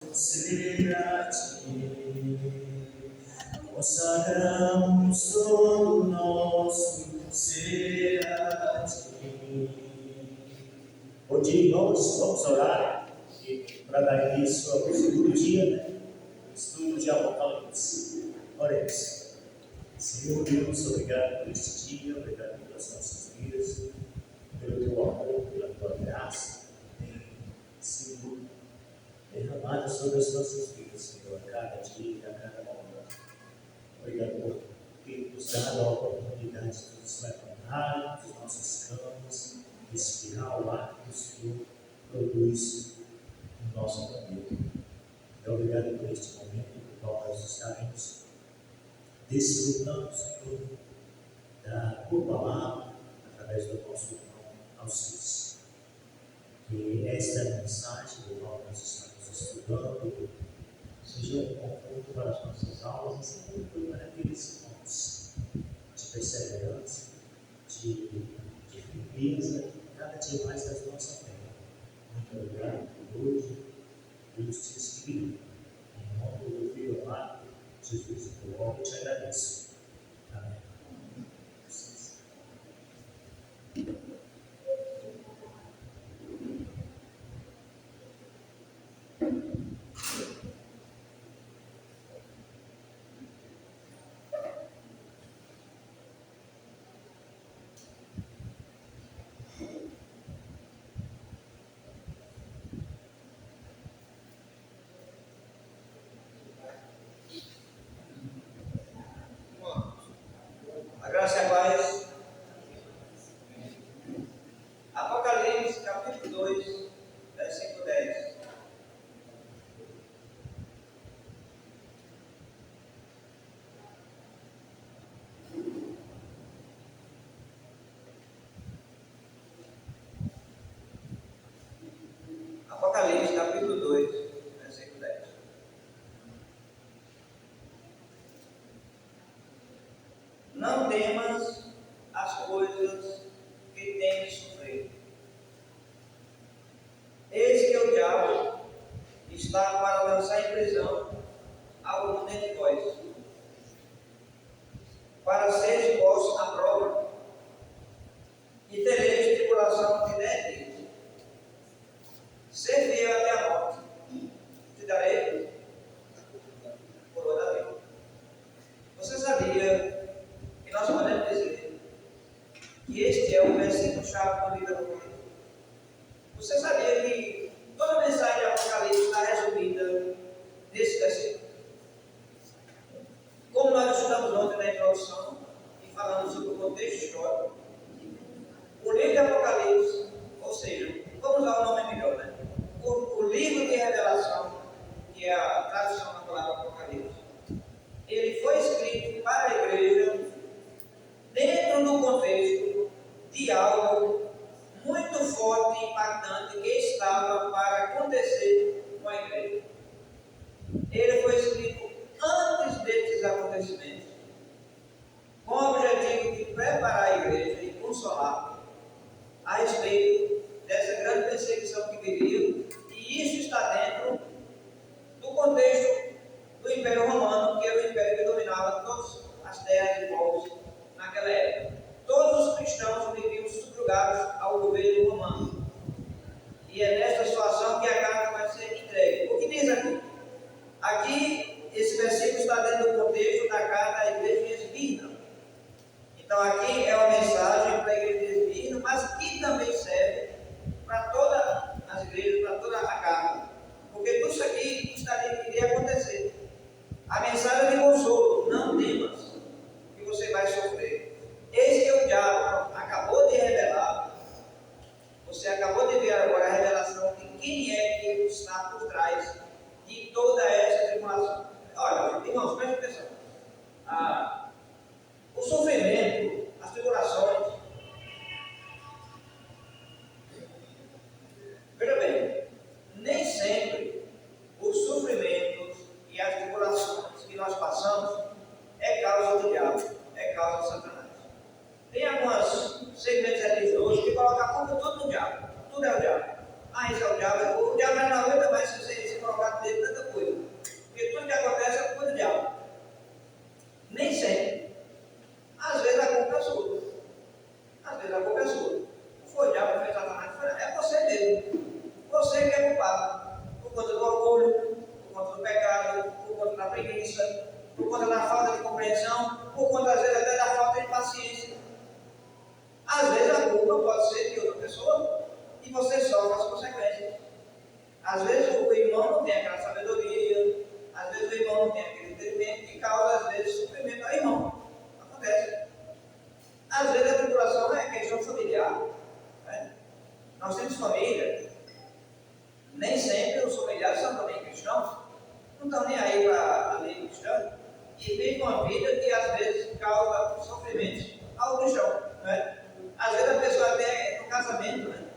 Ser a ti, consagramos todo o nosso ser a ti. Bom dia, irmãos, vamos orar para dar início ao segundo dia, estudo de Apocalipse. Oremos. Senhor Deus, obrigado por este dia, obrigado pelas nossas vidas, pelo teu amor, pela tua graça, que tem sido derramada sobre as nossas vidas, Senhor, a cada dia, a cada momento. Obrigado por ter nos dado a oportunidade de nos levantar das nossas camas, respirar o ar que o Senhor produz no nosso planeta. Muito obrigado por este momento no qual nós estaremos desfrutando, Senhor, da tua palavra através do nosso irmão Alcides. Que esta mensagem do qual nós estamos estudando seja um conforto para as nossas almas e sempre para aqueles irmãos de perseverança, de firmeza, cada dia mais das nossa fé. Muito obrigado por hoje, pelos dias que virão. Em nome do Filho amado, Jesus, eu oro e te agradeço. Amém. A graça e a paz. Apocalipse, capítulo 2, versículo 10. Apocalipse, capítulo 2, versículo 10. Não temas as coisas que tens de sofrer. Eis que o diabo está para lançar em prisão algum dentre vós, para seres postos à prova, e tereis tribulação de 10 dias. Ser fiel até a morte, te darei coroa da vida. Você sabia que nós podemos dizer que este é o versículo-chave da vida do mundo? Você sabia que toda a mensagem de Apocalipse está resumida nesse versículo? Como nós estudamos ontem na introdução e falamos sobre o contexto histórico, o livro de Apocalipse, ou seja, vamos usar o nome melhor, né? O livro de revelação, que é a tradução da palavra Apocalipse, ele foi escrito para a igreja dentro do contexto de algo muito forte e impactante que estava para acontecer com a igreja. Ele foi escrito antes desses acontecimentos, com o objetivo de preparar a igreja e consolar a respeito dessa grande perseguição que viria, e isso está dentro do contexto do Império Romano, que era o império que dominava todas as terras e povos naquela época. Todos os cristãos viviam subjugados ao governo romano. E é nessa situação que a carta vai ser entregue. O que diz aqui? Aqui, esse versículo está dentro do contexto da carta à igreja de Esmirna. Então, aqui é uma mensagem para a igreja de Esmirna, mas que também serve para todas as igrejas, para toda a carta. Porque tudo isso aqui iria acontecer. A mensagem de consolo: não temas, que você vai sofrer. Eis que o diabo acabou de revelar, você acabou de ver agora a revelação de quem é que está por trás de toda essa tribulação. Olha, irmãos, preste atenção. O sofrimento, as tribulações, veja bem, nem sempre os sofrimentos e as tribulações que nós passamos é causa do diabo, é causa de Satanás. Tem alguns segmentos religiosos que colocam a culpa tudo no diabo. Tudo é o diabo. Isso é o diabo. O diabo é na luta, mas se você colocar dentro na falta de compreensão, por conta, às vezes, até da falta de paciência. Às vezes a culpa pode ser de outra pessoa e você sofre as consequências. Às vezes o irmão não tem aquela sabedoria, às vezes o irmão não tem aquele entendimento que causa, às vezes, sofrimento ao irmão. Acontece. Às vezes a tribulação é questão familiar. Né? Nós temos família. Nem sempre os familiares são também cristãos. Não estão nem aí para a lei cristã. E vivem uma vida que às vezes causa sofrimentos ao cristão. Né? Às vezes a pessoa até no casamento, né?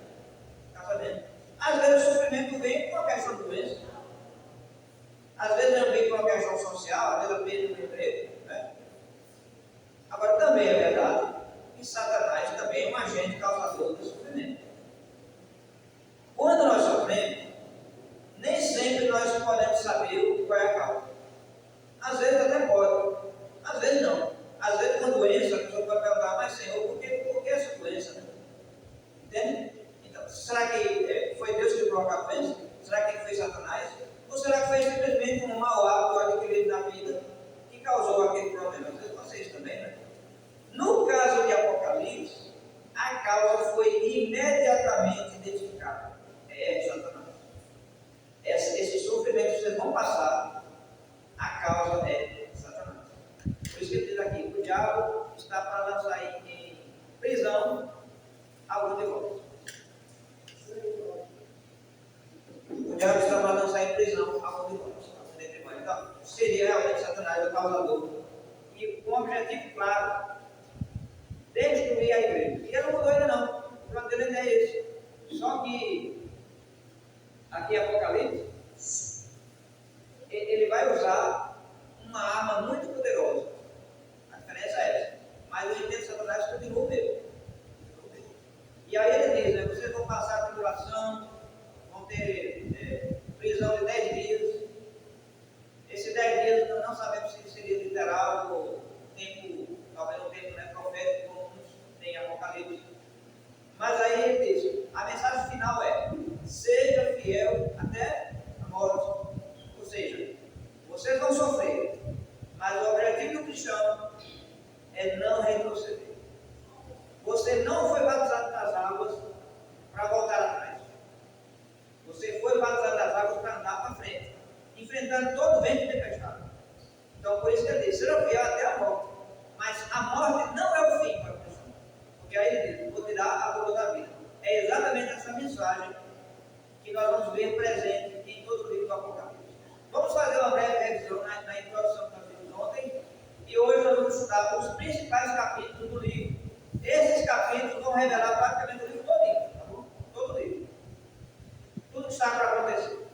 Casamento. Às vezes o sofrimento vem com a questão de doença. Às vezes não vem com a questão social, às vezes vem do emprego. Né? Agora também é verdade que Satanás também é um agente causador de sofrimento. Quando nós sofremos, nem sempre nós podemos saber qual é a causa. Às vezes até pode, às vezes não. Às vezes com doença, a pessoa pode perguntar, mas Senhor, por que essa doença? Né? Entende? Então, será que foi Deus que provocou a doença? Será que foi Satanás? Ou será que foi simplesmente um mau hábito adquirido na vida que causou aquele problema? Às vezes vocês também, né? No caso de Apocalipse, a causa foi imediatamente identificada. É Satanás. Esse sofrimento que vocês vão passar, a causa é Satanás. Por isso que ele diz aqui, o diabo está para lançar em prisão algum de vós. O diabo está para lançar em prisão algum de vós. Então, seria realmente Satanás o causador. E com um objetivo claro, destruir a igreja. E ele não mudou ainda não. O plano dele ainda é esse. Só que aqui em Apocalipse, ele vai usar uma arma muito poderosa. A diferença é essa. Mas o intento de Satanás continua o mesmo. E aí ele diz, né, vocês vão passar a tribulação, vão ter prisão de 10 dias. Esses 10 dias não sabemos se seria literal ou tempo, talvez um tempo, né, profético, como tem Apocalipse. Mas aí ele diz, a mensagem final é, seja fiel até a morte. Ou seja, vocês vão sofrer, mas o objetivo do cristão é não retroceder. Você não foi batizado nas águas para voltar atrás. Você foi batizado nas águas para andar para frente, enfrentando todo vento de tempestade. Então, por isso que ele diz, seja fiel até a morte. Mas a morte não é o fim para o cristão. Porque aí ele diz, vou te dar a coroa da vida. É exatamente essa mensagem que nós vamos ver presente em todo o livro do Apocalipse. Vamos fazer uma breve revisão na introdução que nós vimos ontem. E hoje nós vamos estudar os principais capítulos do livro. Esses capítulos vão revelar praticamente o livro todinho, tá bom? Todo o livro. Tudo que está para acontecer.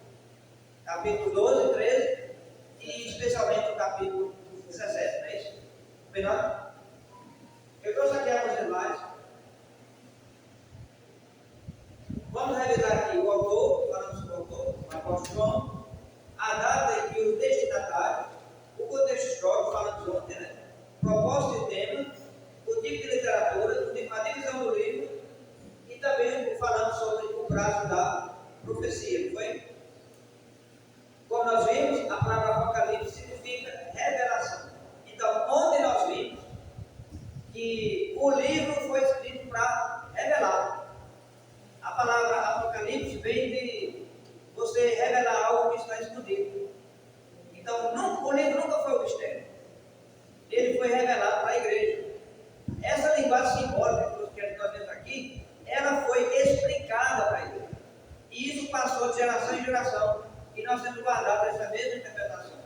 Capítulo 12, 13 e especialmente o capítulo 17, não é isso? Combinado? Eu trouxe aqui alguns slides. Vamos revisar aqui o autor, falamos sobre o autor, o apóstolo João, a data e o destinatário, o contexto histórico, falamos ontem, né? Propósito e tema, o tipo de literatura, a divisão do livro e também falamos sobre o prazo da profecia, não foi? Como nós vimos, a palavra Apocalipse significa revelação. Então, ontem nós vimos que o livro foi escrito para revelar. A palavra Apocalipse vem de você revelar algo que está escondido. Então, o livro nunca foi um mistério. Ele foi revelado para a igreja. Essa linguagem simbólica que nós vemos aqui, ela foi explicada para a igreja. E isso passou de geração em geração. E nós temos guardado essa mesma interpretação.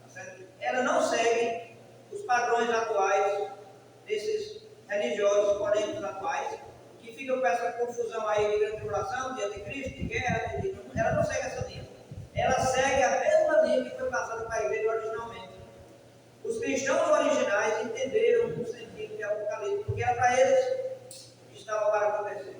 Tá certo? Ela não segue os padrões atuais desses religiosos polêmicos atuais, que ficam com essa confusão aí de grande tribulação, de anticristo, de guerra, ela não segue essa linha. Ela segue a mesma linha que foi passada para a igreja originalmente. Os cristãos originais entenderam o sentido de Apocalipse, porque era para eles que estava para acontecer.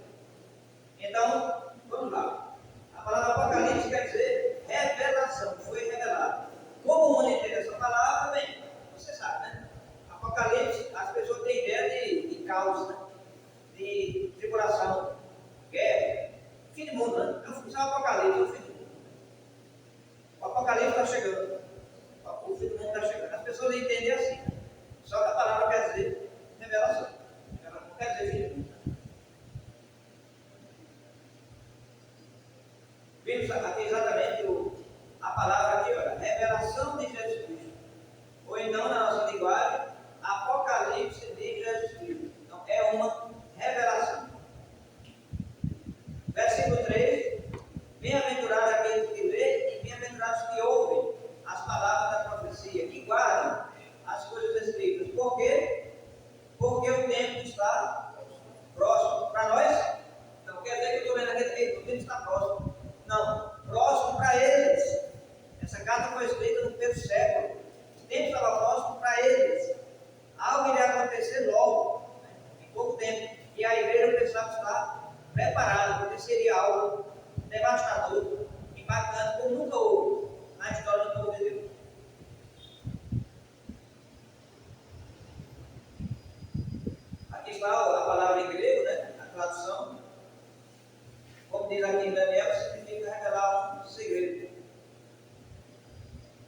Então, vamos lá. A palavra Apocalipse quer dizer revelação, foi revelado. Como o mundo entende essa palavra, bem, você sabe, né? Apocalipse, as pessoas têm ideia de caos, né? De tribulação, guerra, fim de mundo, né? Não funciona o Apocalipse, é o fim do mundo. O Apocalipse está chegando. O fim do mundo está chegando. As pessoas entendem carta foi escrita no primeiro século, tempo do apóstolo para eles. Algo iria acontecer logo, né, em pouco tempo, e a igreja precisava estar preparada, porque seria algo devastador, impactante, como nunca houve na história do povo de Deus. Aqui está a palavra em grego, né, a tradução. Como diz aqui em Daniel, significa revelar um segredo.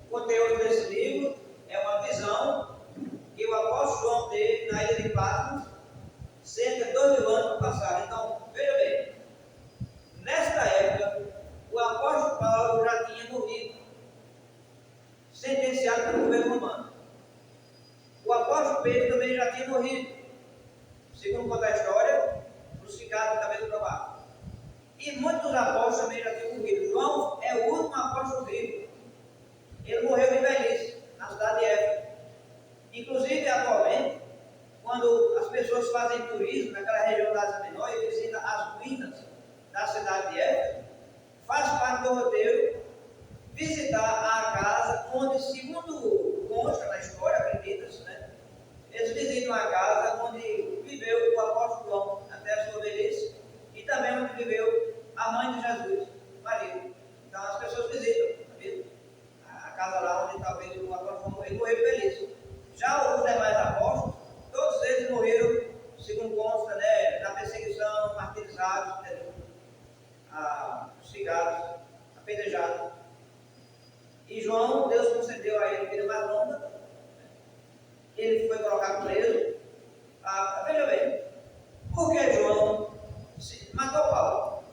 O conteúdo desse livro é uma visão que o apóstolo João teve na ilha de Patmos cerca de 2.000 anos no passado. Então, veja bem, nesta época, o apóstolo Paulo já tinha morrido, sentenciado pelo governo romano. O apóstolo Pedro também já tinha morrido, segundo conta a história, crucificado no cabelo do barco. E muitos dos apóstolos também já tinham morrido. João é o último apóstolo vivo. Ele morreu de velhice, na cidade de Éfeso. Inclusive, atualmente, quando as pessoas fazem turismo naquela região da Ásia Menor e visitam as ruínas da cidade de Éfeso, faz parte do roteiro visitar a casa onde, segundo consta na história, acredita-se, né? Eles visitam a casa onde viveu o apóstolo João até a sua velhice e também onde viveu a mãe de Jesus, Maria. Então as pessoas visitam, sabe? A casa lá onde talvez o apóstolo morreu de velhice. Já os demais apóstolos, todos eles morreram, segundo consta, né, na perseguição, martirizados, fustigados, apedrejados. E João, Deus concedeu a ele vida mais longa. Ele foi colocado preso. Veja bem, por que João matou Paulo?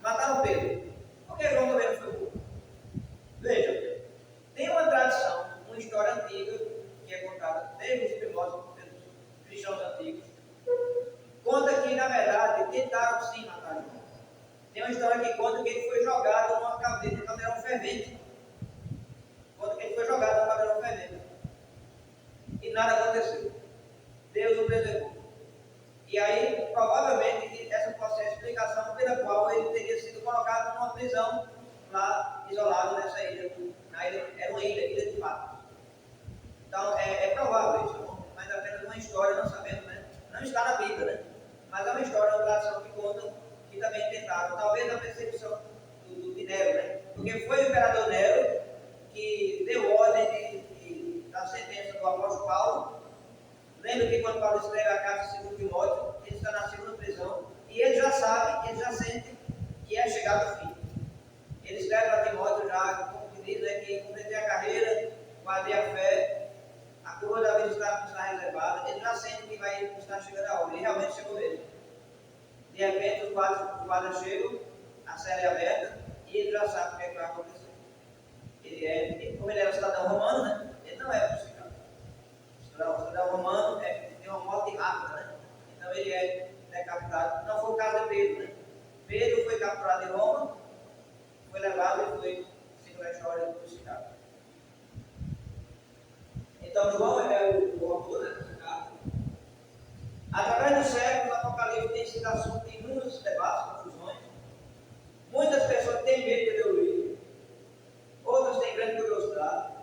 Mataram Pedro. Por que João também não foi morto? Veja, tem uma tradição, uma história antiga, que é contada desde os primórdios pelos cristãos antigos. Conta que, na verdade, tentaram sim matar João. Tem uma história que conta que ele foi jogado numa caldeirão fervente. Conta que ele foi jogado numa caldeirão fervente. E nada aconteceu. Deus o preservou. E aí, provavelmente, essa pode ser a explicação pela qual ele teria sido colocado numa prisão lá, isolado nessa ilha. Na ilha era uma ilha de Patmos. Então, é provável isso, mas apenas uma história, não sabemos, né? Não está na Bíblia, né? Mas é uma história, uma tradição que conta que também tentaram, talvez a perseguição de Nero, né? Porque foi o imperador Nero que deu ordem da sentença do apóstolo Paulo. Lembra que quando Paulo escreve a carta segundo Timóteo, ele está na segunda prisão, e ele já sabe, ele já sente que é chegado o fim. Ele escreve para Timóteo já, como que diz, né, que completei a carreira, guardei a fé, a coroa da vida está reservada, ele já sente que vai estar chegando a hora, e realmente chegou mesmo. De repente os guardas chegam, a cela é aberta, e ele já sabe o que, é que vai acontecer. Como ele era cidadão romano, né, ele não é crucificado. O cidadão romano tem uma morte rápida, né? Então ele é decapitado. Não foi o caso de Pedro, né? Pedro foi capturado em Roma, foi levado e foi, segundo a história, crucificado. Então João é o autor dessa carta. Através dos séculos, o Apocalipse tem sido assunto de inúmeros debates, confusões. Muitas pessoas têm medo de ler o livro, outras têm grande curiosidade.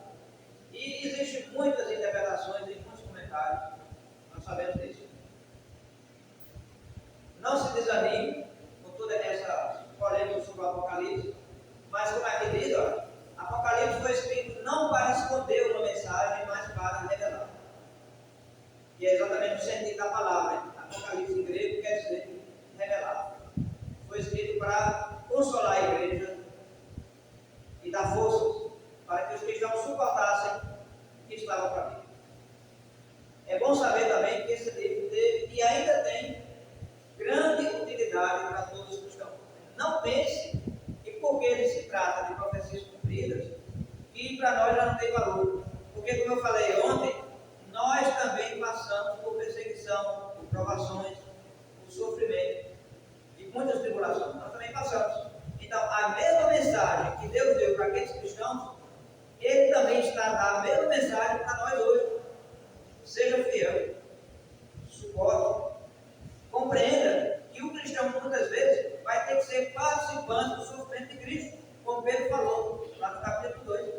E existem muitas interpretações e muitos comentários. Nós sabemos disso. Não se desanime com toda essa polêmica sobre o Apocalipse, mas como aqui diz, olha, Apocalipse foi escrito não para esconder uma mensagem, mas para revelar. E é exatamente o sentido da palavra. Apocalipse em grego quer dizer revelar. Foi escrito para consolar a igreja e dar forças para que os cristãos suportassem o que estava para vir. É bom saber também que esse livro teve e ainda tem grande utilidade para todos os cristãos. Não pense que porque ele se trata de profecias cumpridas, que para nós já não tem valor. Porque, como eu falei ontem, nós também passamos por perseguição, por provações, por sofrimento e muitas tribulações. Nós também passamos. Então, a mesma mensagem que Deus deu para aqueles cristãos, Ele também está a dar a mesma mensagem para nós hoje. Seja fiel, suporte, compreenda que o cristão muitas vezes vai ter que ser participante do sofrimento de Cristo, como Pedro falou lá no capítulo 2.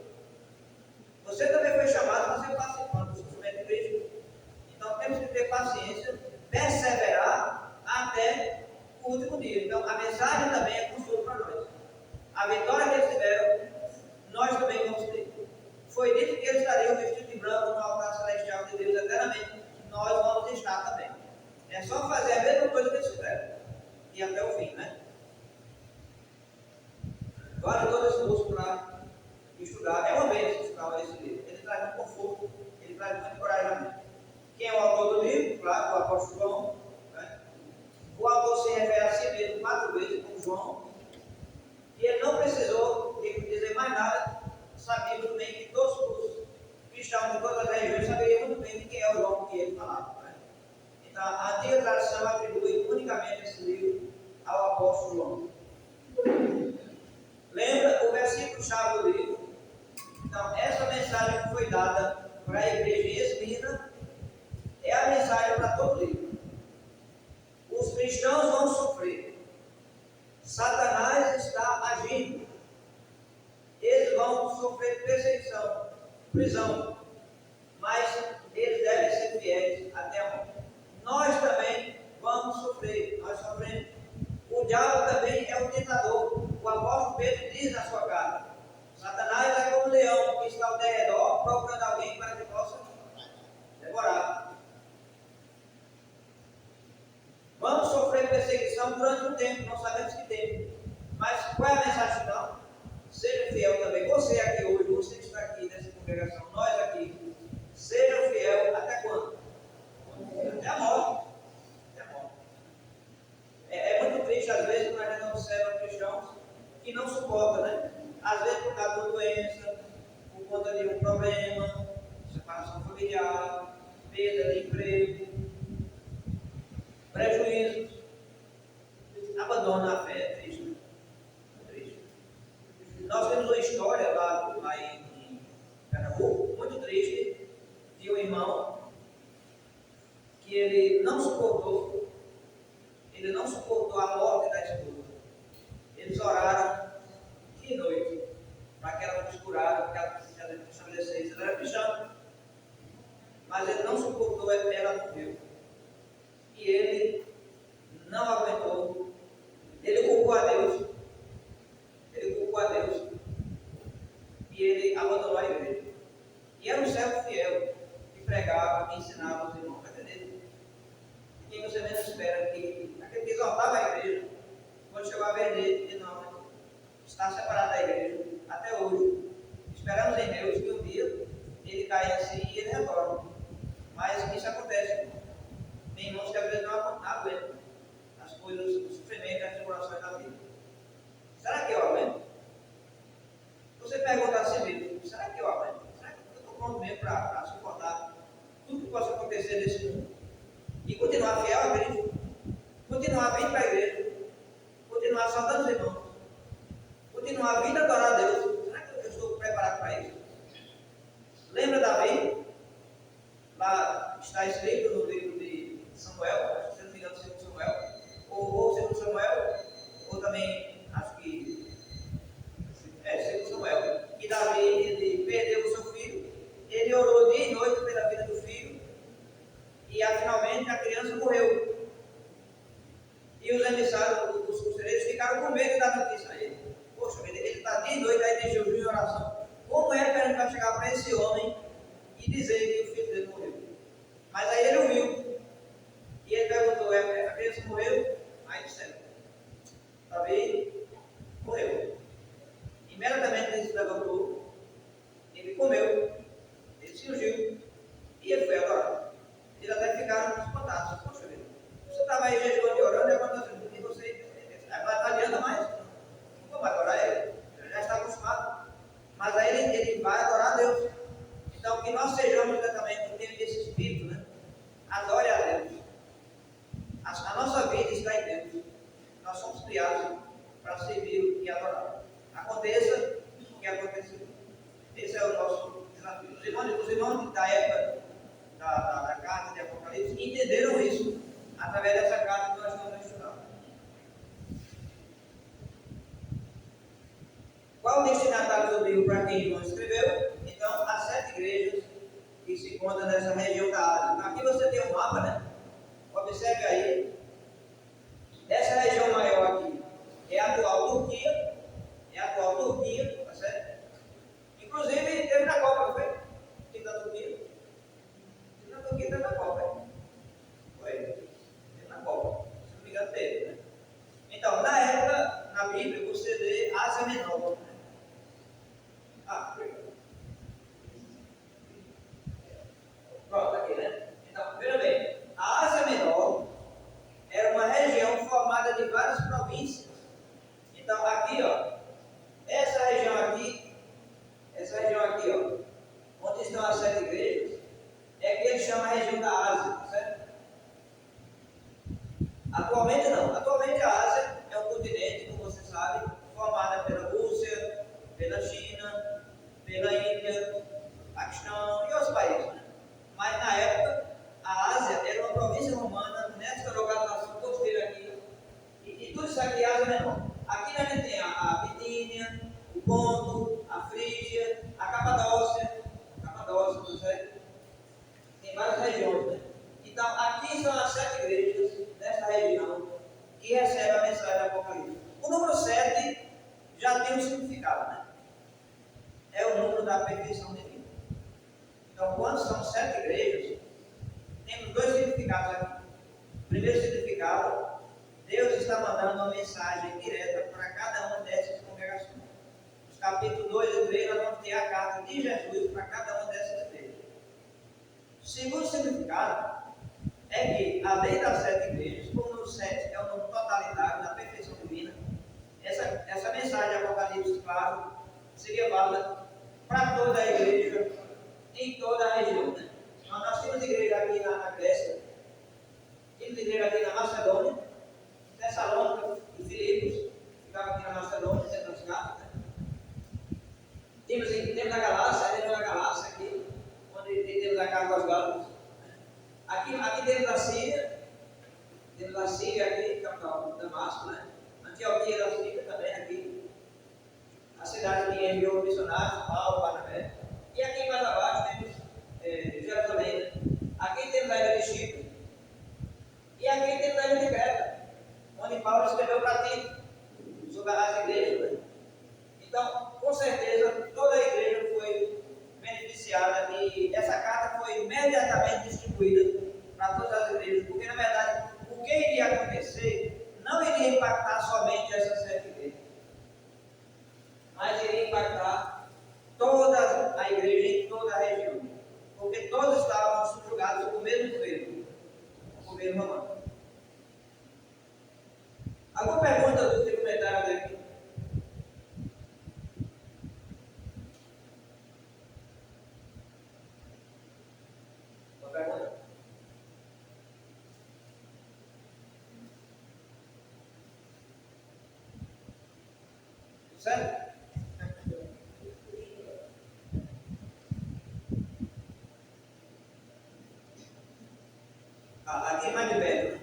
foi dada para a igreja em Esmirna é a mensagem para todo livro. Os cristãos vão sofrer. Satanás está agindo. Eles vão sofrer perseguição, prisão, mas eles devem ser fiéis até a morte. Nós também vamos sofrer, nós sofremos. O diabo também é o tentador. O apóstolo Pedro diz na sua carta: Satanás é como um leão que está ao derredor procurando alguém para que possa devorar. Vamos sofrer perseguição durante um tempo, não sabemos que tempo. Mas qual é a mensagem final? Seja fiel também. Você aqui hoje, você que está aqui nessa congregação, nós aqui, seja fiel até quando? Até a morte. Até a morte. É muito triste, às vezes, quando a gente observa cristãos que não suportam, né? Às vezes por causa de uma doença, por conta de um problema, separação familiar, perda de emprego, prejuízos, abandona a fé. É triste, né? É triste. Nós temos uma história lá em Pernambuco, muito triste, de um irmão que ele não suportou a morte da esposa. Eles oraram dia e noite para que ela fosse curada, para que ela se estabelecesse. Ele era cristão, mas ele não suportou, ela morreu. E ele não aguentou. Ele culpou a Deus. E ele abandonou a igreja. E era um servo fiel, que pregava, que ensinava os irmãos. Está entendendo? E quem você menos espera, que aquele que exaltava a igreja, quando chegou a ver dele, não, está separado da igreja até hoje. Esperamos em Deus que um dia ele caia assim e ele retorne. Mas isso acontece. Tem irmãos que às vezes não aguentam as coisas, o sofrimento e as tribulações da vida. Será que eu aguento? Você pergunta a si mesmo: será que eu aguento? Será que eu estou pronto mesmo para suportar tudo que possa acontecer nesse mundo? E continuar fiel à igreja, continuar vindo para a igreja, continuar saudando os irmãos, continuar vindo adorar a Deus. Será que eu estou preparado para isso? Lembra Davi? Lá está escrito no livro de Samuel, se não me engano, segundo Samuel, ou segundo Samuel, ou também, acho que segundo Samuel, que Davi, ele perdeu o seu filho, ele orou dia e noite pela vida do filho, e finalmente a criança morreu. E os emissários, os conselheiros, ficaram com medo da notícia a ele. Poxa, ele está dia e noite aí de jejum e oração. Como é que a gente vai chegar para esse homem e dizer que o filho dele morreu? Mas aí ele ouviu. E ele perguntou: a criança morreu? Aí disseram: Davi morreu. Imediatamente ele se levantou, ele comeu, ele se ungiu e ele foi adorar. Eles até ficaram espantados. Poxa vida, você estava aí jejuando e orando, e você não adianta mais, não vou mais adorar ele, ele já está acostumado. Mas aí ele vai adorar a Deus. Então, que nós sejamos também, que tenhamos esse espírito, né? Adore a Deus. A nossa vida está em Deus. Nós somos criados para servir e adorar. Aconteça o que acontecer. Esse é o nosso desafio. Os irmãos da época da carta de Apocalipse entenderam isso através dessa carta que nós estamos estudando. Qual o destinatário do livro para quem João escreveu? Então, as 7 igrejas que se encontram nessa região da Ásia. Aqui você tem um mapa, né? Observe aí. Essa região maior aqui é a atual Turquia. Tá certo? Inclusive, teve na Copa, não foi? Teve na Turquia. Teve na Turquia, teve na Copa, hein? Foi? Teve na Copa. Se não me engano, teve, né? Então, na época, na Bíblia, você lê Ásia Menor. Pronto, aqui, né? Então, veja bem, a Ásia Menor era uma região formada de várias províncias. Então, aqui, ó, essa região aqui, ó, onde estão as 7 igrejas, é que eles chamam a região da Ásia, certo? Atualmente não. Atualmente a Ásia é um continente, como você sabe, formada pela Rússia, pela China, pela Índia, Paquistão, plano da perfeição divina. Então, quando são 7 igrejas, temos 2 significados aqui. O primeiro significado, Deus está mandando uma mensagem direta para cada uma dessas congregações. No capítulo 2 e 3, nós vamos ter a carta de Jesus para cada uma dessas igrejas. O segundo significado é que, além das 7 igrejas, como no 7 é o número totalitário da perfeição divina, essa mensagem de Apocalipse, claro, seria válida para toda a igreja, em toda a região. Né? Então, nós temos igreja aqui na Grécia, temos igreja aqui na Macedônia, Tessalônica e Filipos, ficava aqui na Macedônia, dentro das cartas. Né? Temos a Galácia, aqui, onde temos a carta aos Gálatas. Aqui temos a Síria, aqui, capital Damasco, né? Antioquia da Síria também, aqui. A cidade que enviou missionários, Paulo, Barnabé. E aqui mais abaixo temos Jerusalém, né? Aqui temos a ilha de Chipre. E aqui temos a ilha de Creta, onde Paulo escreveu para Tito sobre as igrejas. Né? Então, com certeza, toda a igreja foi beneficiada e essa carta foi imediatamente distribuída para todas as igrejas, porque na verdade o que iria acontecer não iria impactar somente essas 7 igrejas, mas iria impactar toda a igreja em toda a região, porque todos estavam subjugados sob o mesmo governo, o governo romano. Alguma pergunta dos comentários aqui? Uma pergunta? Certo? Aqui mais de perto, né?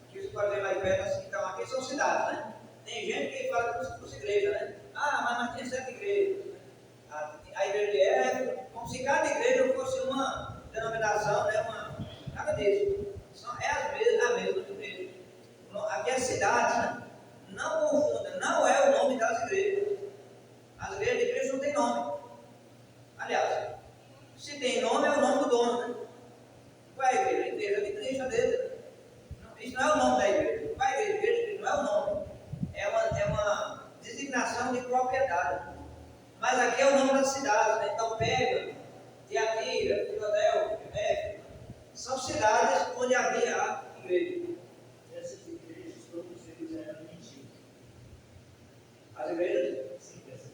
Aqui você pode ver mais de perto assim, então aqui são cidades, né? Tem gente que fala que fosse igreja, né? Mas nós temos 7 igrejas. A igreja de Éfeso, como se cada igreja fosse uma denominação, né? Nada disso. É a mesma igreja. Aqui é cidades, né? Não confunda, não é o nome das igrejas. As igrejas de Cristo não têm nome. Aliás, se tem nome, é o nome do dono, né? Qual é a igreja? A igreja de Cristo é dele. Isso não é o nome da igreja. Qual é a igreja? A igreja de Cristo não é o nome. É uma designação de propriedade. Mas aqui é o nome das cidades, né? Então, Pega, Tiatira, Filadélfia, Éfeso, são cidades onde havia a igreja. Essas igrejas, todos eles eram mentiras. As igrejas? Sim, essas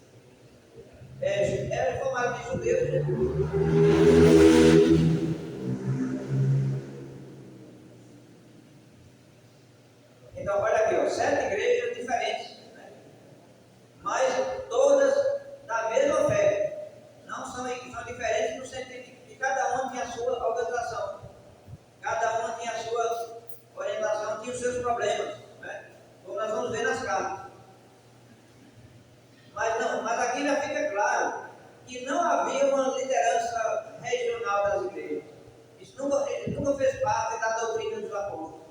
igrejas. Eram formadas de judeus, né? Então, olha aqui, ó, 7 igrejas diferentes, né? Mas todas da mesma fé. Não são diferentes no sentido de que cada uma tinha a sua organização, cada uma tinha a sua orientação, tinha os seus problemas, né? Como nós vamos ver nas cartas. Mas aqui já fica claro que não havia uma liderança regional das igrejas. Isso nunca fez parte da doutrina dos apóstolos.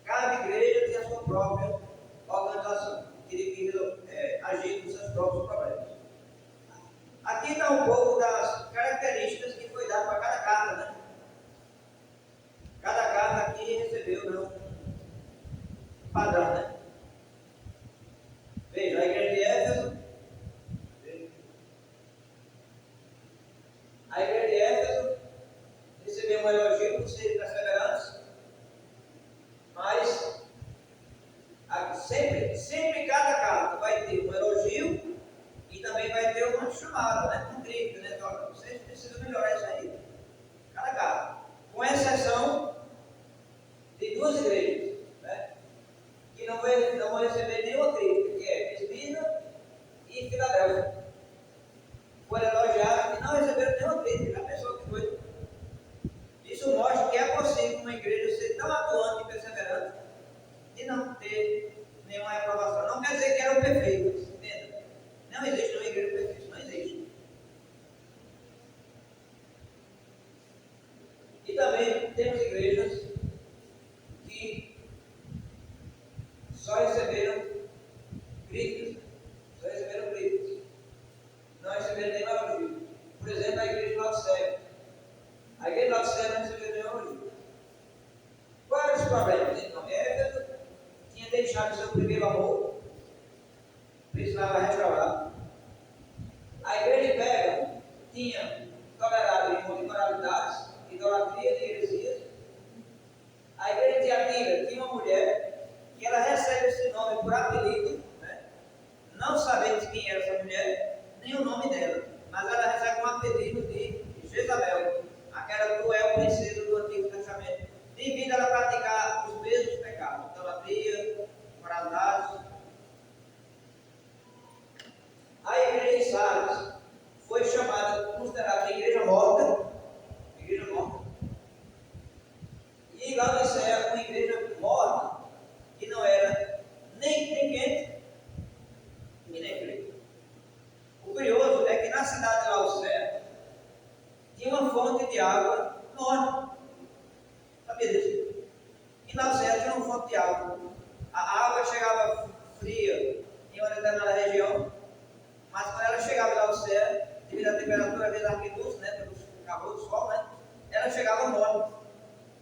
Cada igreja tinha a sua própria organização, que agir com seus próprios problemas. Aqui está um pouco das características que foi dado para cada carta, né? Cada carta aqui recebeu um padrão, né? Veja, a igreja de Éfeso. A igreja de Éfeso recebeu um elogio por ser perseverante, mas sempre cada carta vai ter um elogio e também vai ter uma chamada, né? Um crítico, né? Então, vocês precisam melhorar isso aí. Cada carta. Com exceção de 2 igrejas, né? Que não vão receber nenhuma crítica, que é Esmirna e Filadélfia. Foram elogiados e não receberam nenhuma crítica. Laodiceia tinha uma fonte de água enorme. Sabia disso? Em Laodiceia tinha uma fonte de água. A água chegava fria em uma determinada região, mas quando ela chegava em Laodiceia, devido à temperatura vezes arquiduz, né, pelo calor do sol, né, ela chegava morna.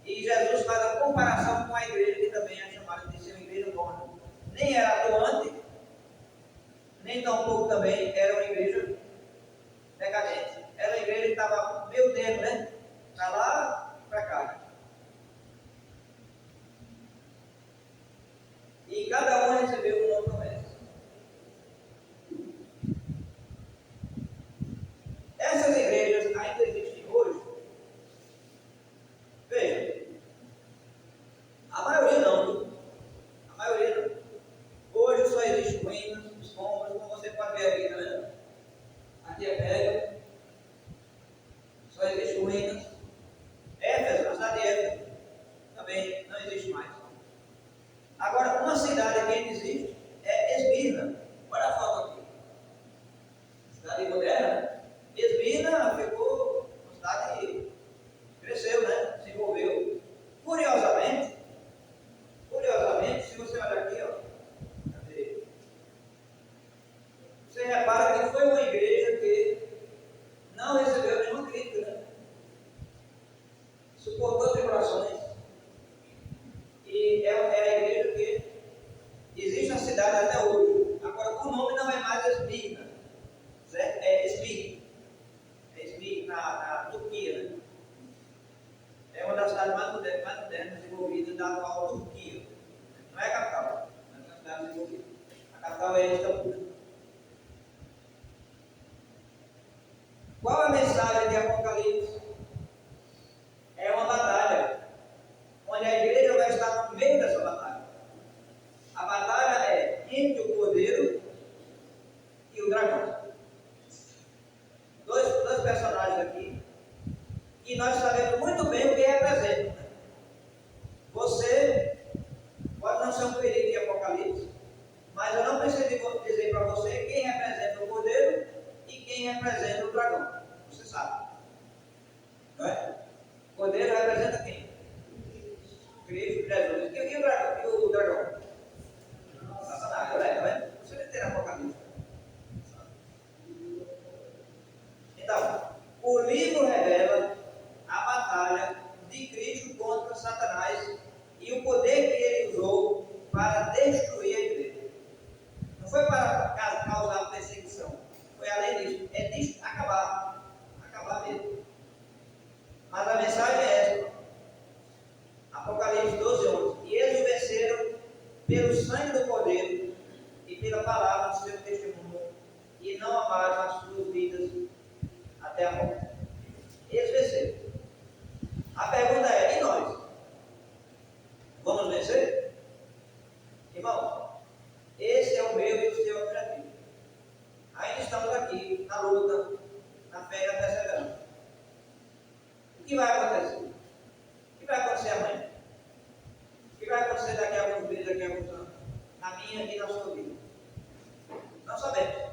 E Jesus faz a comparação com a igreja, que também é chamada de ser uma igreja morna. Nem era atuante, nem tampouco também era uma igreja decadente. Era uma igreja que estava meio termo, né? Para lá, para cá. E cada um recebeu uma promessa. Essas igrejas ainda existem hoje. Veja, a maioria não. A maioria não. Hoje só existe ruínas, escombros, como você pode ver aqui, tá vendo? Aqui é pega. Só existe ruínas. Éfeso, a cidade de Éfeso, também não existe mais. Agora, uma cidade que ainda existe é Esmirna. Olha a foto aqui. Cidade moderna. Esmirna ficou, uma cidade cresceu, né? Se envolveu. Curiosamente, se você olhar aqui, ó, cadê? Você repara que foi uma igreja que não recebeu nenhuma crítica, né? Suportou tribulações. E é a igreja que existe na cidade até hoje. Agora, o nome não é mais Esmirna, certo? É Esmirna. É Esmirna, na Turquia, né? É uma das cidades mais modernas desenvolvidas da atual Turquia. Não é a capital, mas é a cidade desenvolvida. A capital é Istambul. Qual a mensagem de Apocalipse? É uma batalha, onde a igreja vai estar no meio dessa batalha. A batalha é entre o cordeiro e o dragão. Dois personagens aqui, e nós sabemos muito bem o que representam. Você pode não ser um perigo de Apocalipse, mas eu não preciso dizer para você quem representa o cordeiro e quem representa o dragão. Você sabe. Não é? O cordeiro representa quem? Cristo, Jesus. E o dragão? E o dragão? Satanás, não é? Você vai ter Apocalipse. Então, o livro revela a batalha de Cristo contra Satanás e o poder que ele usou para destruir a igreja. Não foi para causar perseguição, foi além disso. É disso acabar mesmo. Mas a mensagem é essa. Apocalipse 12, 11. E eles venceram pelo sangue do cordeiro e pela palavra do seu testemunho, e não amaram as suas vidas até a morte. Eles venceram. A pergunta é: e nós? Vamos vencer? Irmão, esse é o meu e o seu objetivo. Ainda estamos aqui na luta, na fé e na perseverança. O que vai acontecer? O que vai acontecer amanhã? O que vai acontecer daqui a alguns meses, daqui a alguns anos? Na minha e na sua vida? Não sabemos.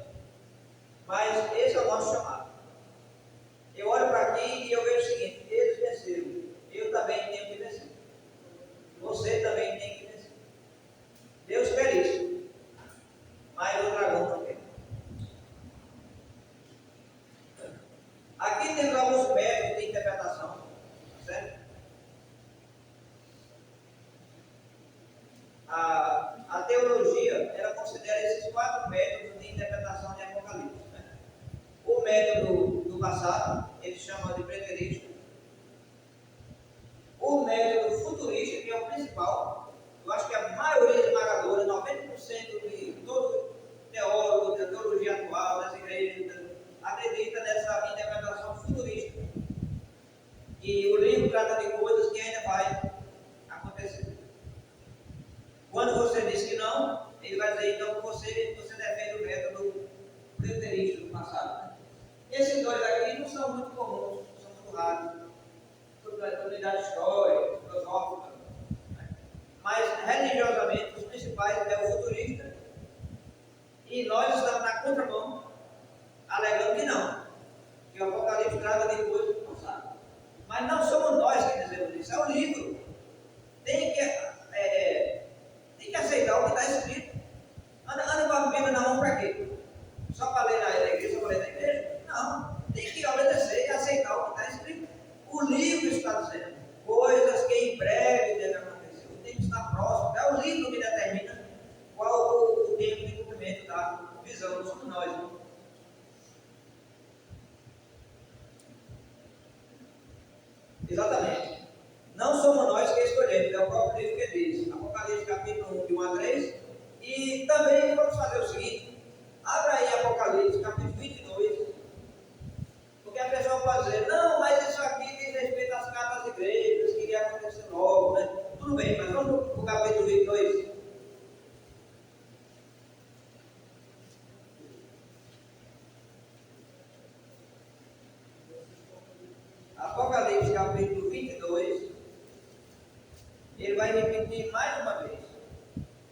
Mas esse é o nosso chamado. Eu olho para aqui e eu vejo o seguinte: eles venceram. Eu também tenho que vencer. Você também tem que vencer. Deus quer isso. Mas o dragão não quer. Aqui temos alguns métodos de interpretação. Certo? A teologia, ela considera esses 4 métodos de interpretação de Apocalipse. Né? O método do passado, ele chama de preterista. O método futurista, que é o principal. Eu acho que a maioria esmagadora, 90% de todo teólogo da teologia atual, das igrejas, acredita nessa interpretação futurista. E o livro trata de coisas que ainda vai acontecer. Quando você diz que não, ele vai dizer então que você defende o método preterista do passado. Né? Esses dois aqui não são muito comuns, são muito raros. Unidade histórica, filosófica. Né? Mas religiosamente, os principais é o futurista. E nós estamos na contramão, alegando que não. Exatamente. Não somos nós que escolhemos, é o próprio livro que diz. Apocalipse capítulo 1, de 1 a 3. E também vamos fazer o seguinte: abra aí Apocalipse capítulo 22. Porque a pessoa pode dizer, não, mas isso aqui diz respeito às cartas das igrejas, que iria acontecer logo, né? Tudo bem, mas vamos para o capítulo 22. Apocalipse capítulo 22, ele vai repetir mais uma vez.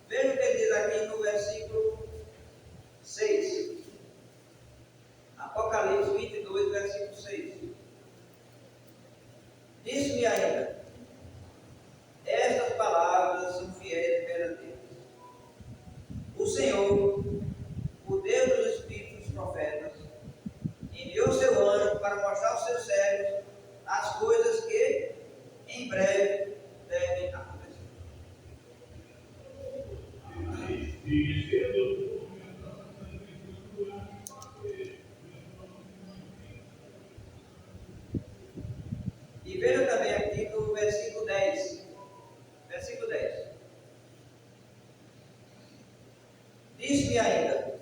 Veja o que ele diz aqui no versículo 6. Apocalipse 22, versículo 6. Disse-me ainda, estas palavras são fiéis e verdadeiras. O Senhor, o Deus dos Espíritos dos Profetas, enviou seu anjo para mostrar aos seus servos as coisas que em breve devem acontecer. E veja também aqui no versículo 10. Versículo 10. Diz-me ainda,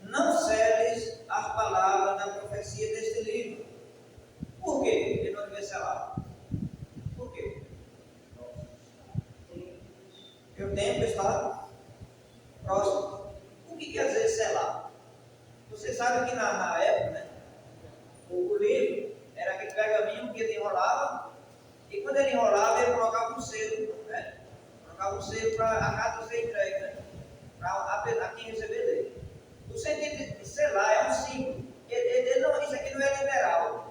não seles as palavras da profecia deste livro. Por quê? Ele não devia selar. Por quê? Porque o tempo está próximo. O que quer dizer selar? Você sabe que na época, né, o livro era aquele pergaminho que ele enrolava, e quando ele enrolava, ele colocava um selo, né? Colocava um selo para a carta ser entregue, né? Para quem receber dele. O sentido de selar é um símbolo. Isso aqui não é liberal.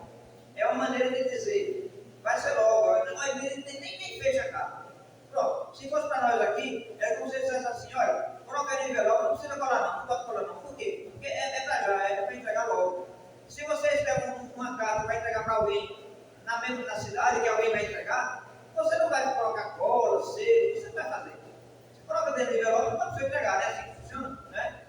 É uma maneira de dizer, vai ser logo, não, nem fecha a carta. Pronto, se fosse para nós aqui, é como se dissesse assim, olha, coloca aí no envelope, não precisa colar não, não pode colar não. Por quê? Porque é para já, é para entregar logo. Se você escreve uma carta para entregar para alguém na cidade, que alguém vai entregar, você não vai colocar cola, selo, você não vai fazer. Você coloca dentro do envelope, não pode entregar, né? Assim que funciona, né?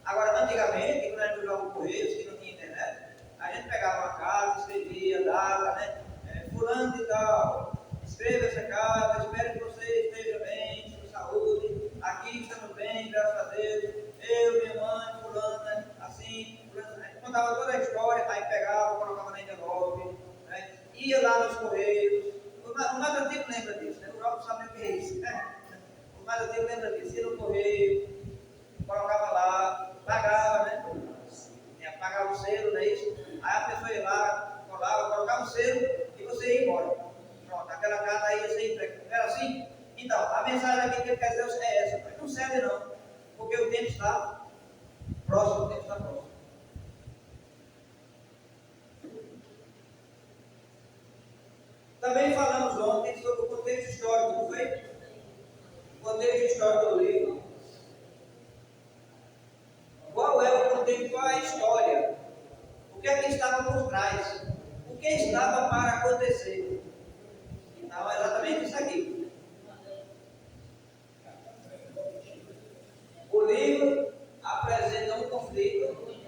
Agora, antigamente, quando a gente usava o Correios, que não tinha internet, a gente pegava uma carta, escrevia, data, né? Fulano de tal, escreva essa carta, espero que você esteja bem, com saúde, aqui estamos bem, graças a Deus, eu, minha mãe, fulano, né? Assim, fulano, a gente contava toda a história, aí pegava, colocava na envelope, né? Ia lá nos Correios, o mais antigo lembra disso, né? O próprio sabe o que é isso, né? O mais antigo lembra disso, ia no Correio, colocava lá, pagava, né? Pagava o selo, não é isso? Aí a pessoa ia lá, colocava o selo e você ia embora. Pronto, aquela carta aí ia ser entregue. Não era assim? Então, a mensagem aqui que ele quer dizer é essa, mas não serve não, porque o tempo está próximo, o tempo está próximo. Também falamos ontem sobre o contexto histórico, não foi? O contexto histórico do livro. Qual é o contexto, qual é a história? O que é que estava por trás? O que estava para acontecer? Então, é exatamente isso aqui. O livro apresenta um conflito.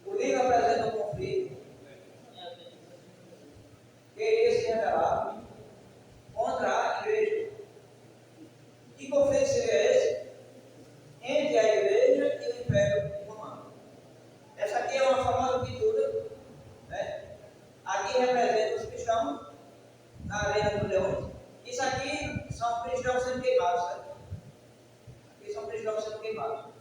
O livro apresenta um conflito que iria se revelar contra a igreja. Que conflito seria esse? Entre a igreja e o Império Romano. Essa aqui é uma famosa pintura, né? Aqui representa os cristãos na Arena dos Leões. Isso aqui são cristãos sendo queimados, certo? Aqui são cristãos sendo queimados.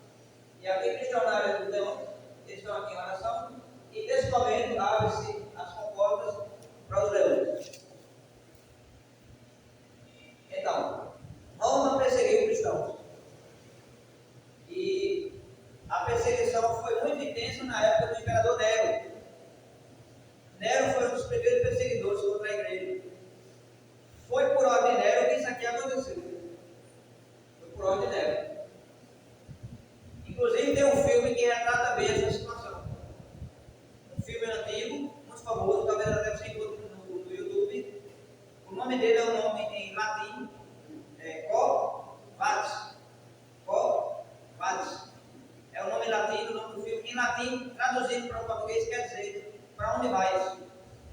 E aqui cristãos na Arena dos Leões, eles estão aqui em oração, e nesse momento abre-se as comportas para os leões. Então, Roma perseguiu cristãos. E a perseguição foi muito intensa na época do imperador Nero. Nero foi um dos primeiros perseguidores contra a igreja. Foi por ordem de Nero que isso aqui aconteceu. Foi por ordem de Nero. Inclusive tem um filme que retrata bem essa situação. Um filme antigo, muito famoso, talvez até você encontre no YouTube. O nome dele é um nome em latim, Quo Vadis. Quo Vadis. É o nome latino, o nome do filme. Em latim, traduzido para o português, quer dizer para Para onde vais?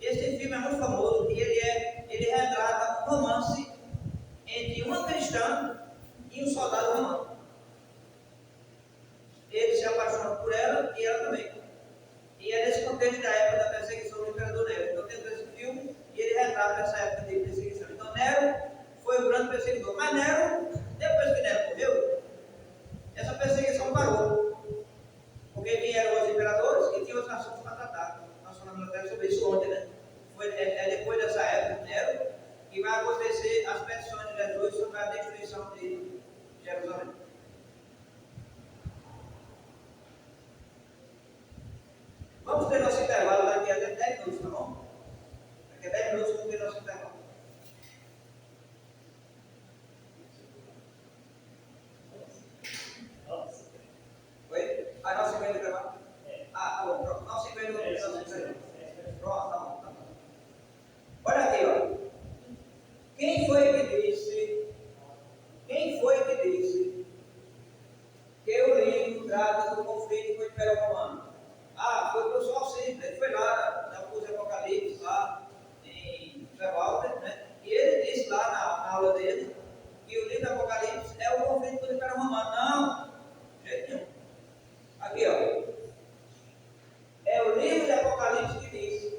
Esse filme é muito famoso e ele retrata um romance entre uma cristã e um soldado romano. Ele se apaixona por ela e ela também. E é nesse contexto da época da perseguição do imperador Nero. Então temos esse filme e ele retrata essa época de perseguição. Então Nero foi o grande perseguidor. Mas Nero, depois que Nero morreu, essa perseguição parou. Porque vieram os imperadores e tinham os assuntos para tratar. Nós falamos até sobre isso ontem, né? É depois dessa época de Nero que vai acontecer as petições de Jesus sobre a destruição de Jerusalém. Vamos ter nosso intervalo daqui a 10 minutos, tá bom? Daqui a 10 minutos vamos ter nosso intervalo. Oi? Ah, nosso intervalo de intervalo? Ah, tá bom, pronto. Nosso intervalo de intervalo. Pronto, tá bom, tá bom. Olha aqui, ó. Quem foi que disse que o livro trata do conflito com o Império Romano? Ah, foi o pessoal simples, ele foi lá na curso de Apocalipse, lá em Walter, né? E ele disse lá na aula dele que o livro do Apocalipse é o conflito com o Império Romano. Não, de jeito nenhum. Aqui, ó. É o livro de Apocalipse que diz.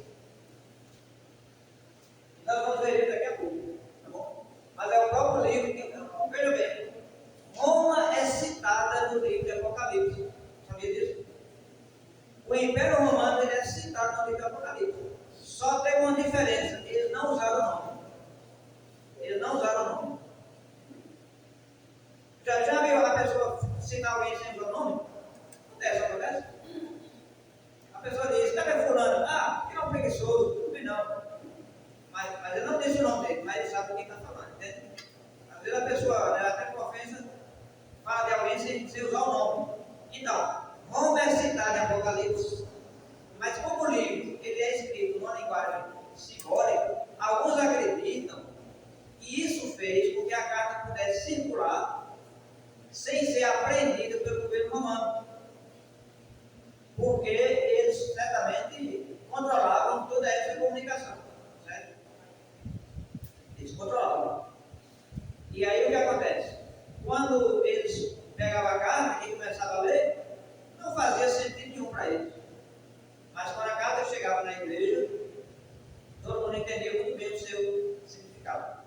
Nós vamos ver isso daqui a pouco, tá bom? Mas é o próprio livro que, veja bem, Roma é citada no livro de Apocalipse. Sabia disso? O Império Romano ele é citado no livro de Apocalipse. Só tem uma diferença, eles não usaram o nome. Eles não usaram o nome. Já viu a pessoa citar alguém sem usar o nome? Acontece? A pessoa diz, cadê fulano? Ah, que é um preguiçoso, tudo bem não. Mas ele não disse o nome dele, mas ele sabe o que está falando, entende? Às vezes a pessoa, né, até por ofensa, fala de alguém sem usar o nome. Então, Roma é citada em Apocalipse, mas como o livro ele é escrito numa linguagem simbólica, alguns acreditam que isso fez com que a carta pudesse circular sem ser apreendida pelo governo romano, porque eles certamente controlavam toda essa comunicação, certo? Eles controlavam. E aí o que acontece? Quando eles pegavam a carta e começavam a ler, não fazia sentido nenhum para eles. Mas quando a carta chegava na igreja, todo mundo entendia muito bem o seu significado.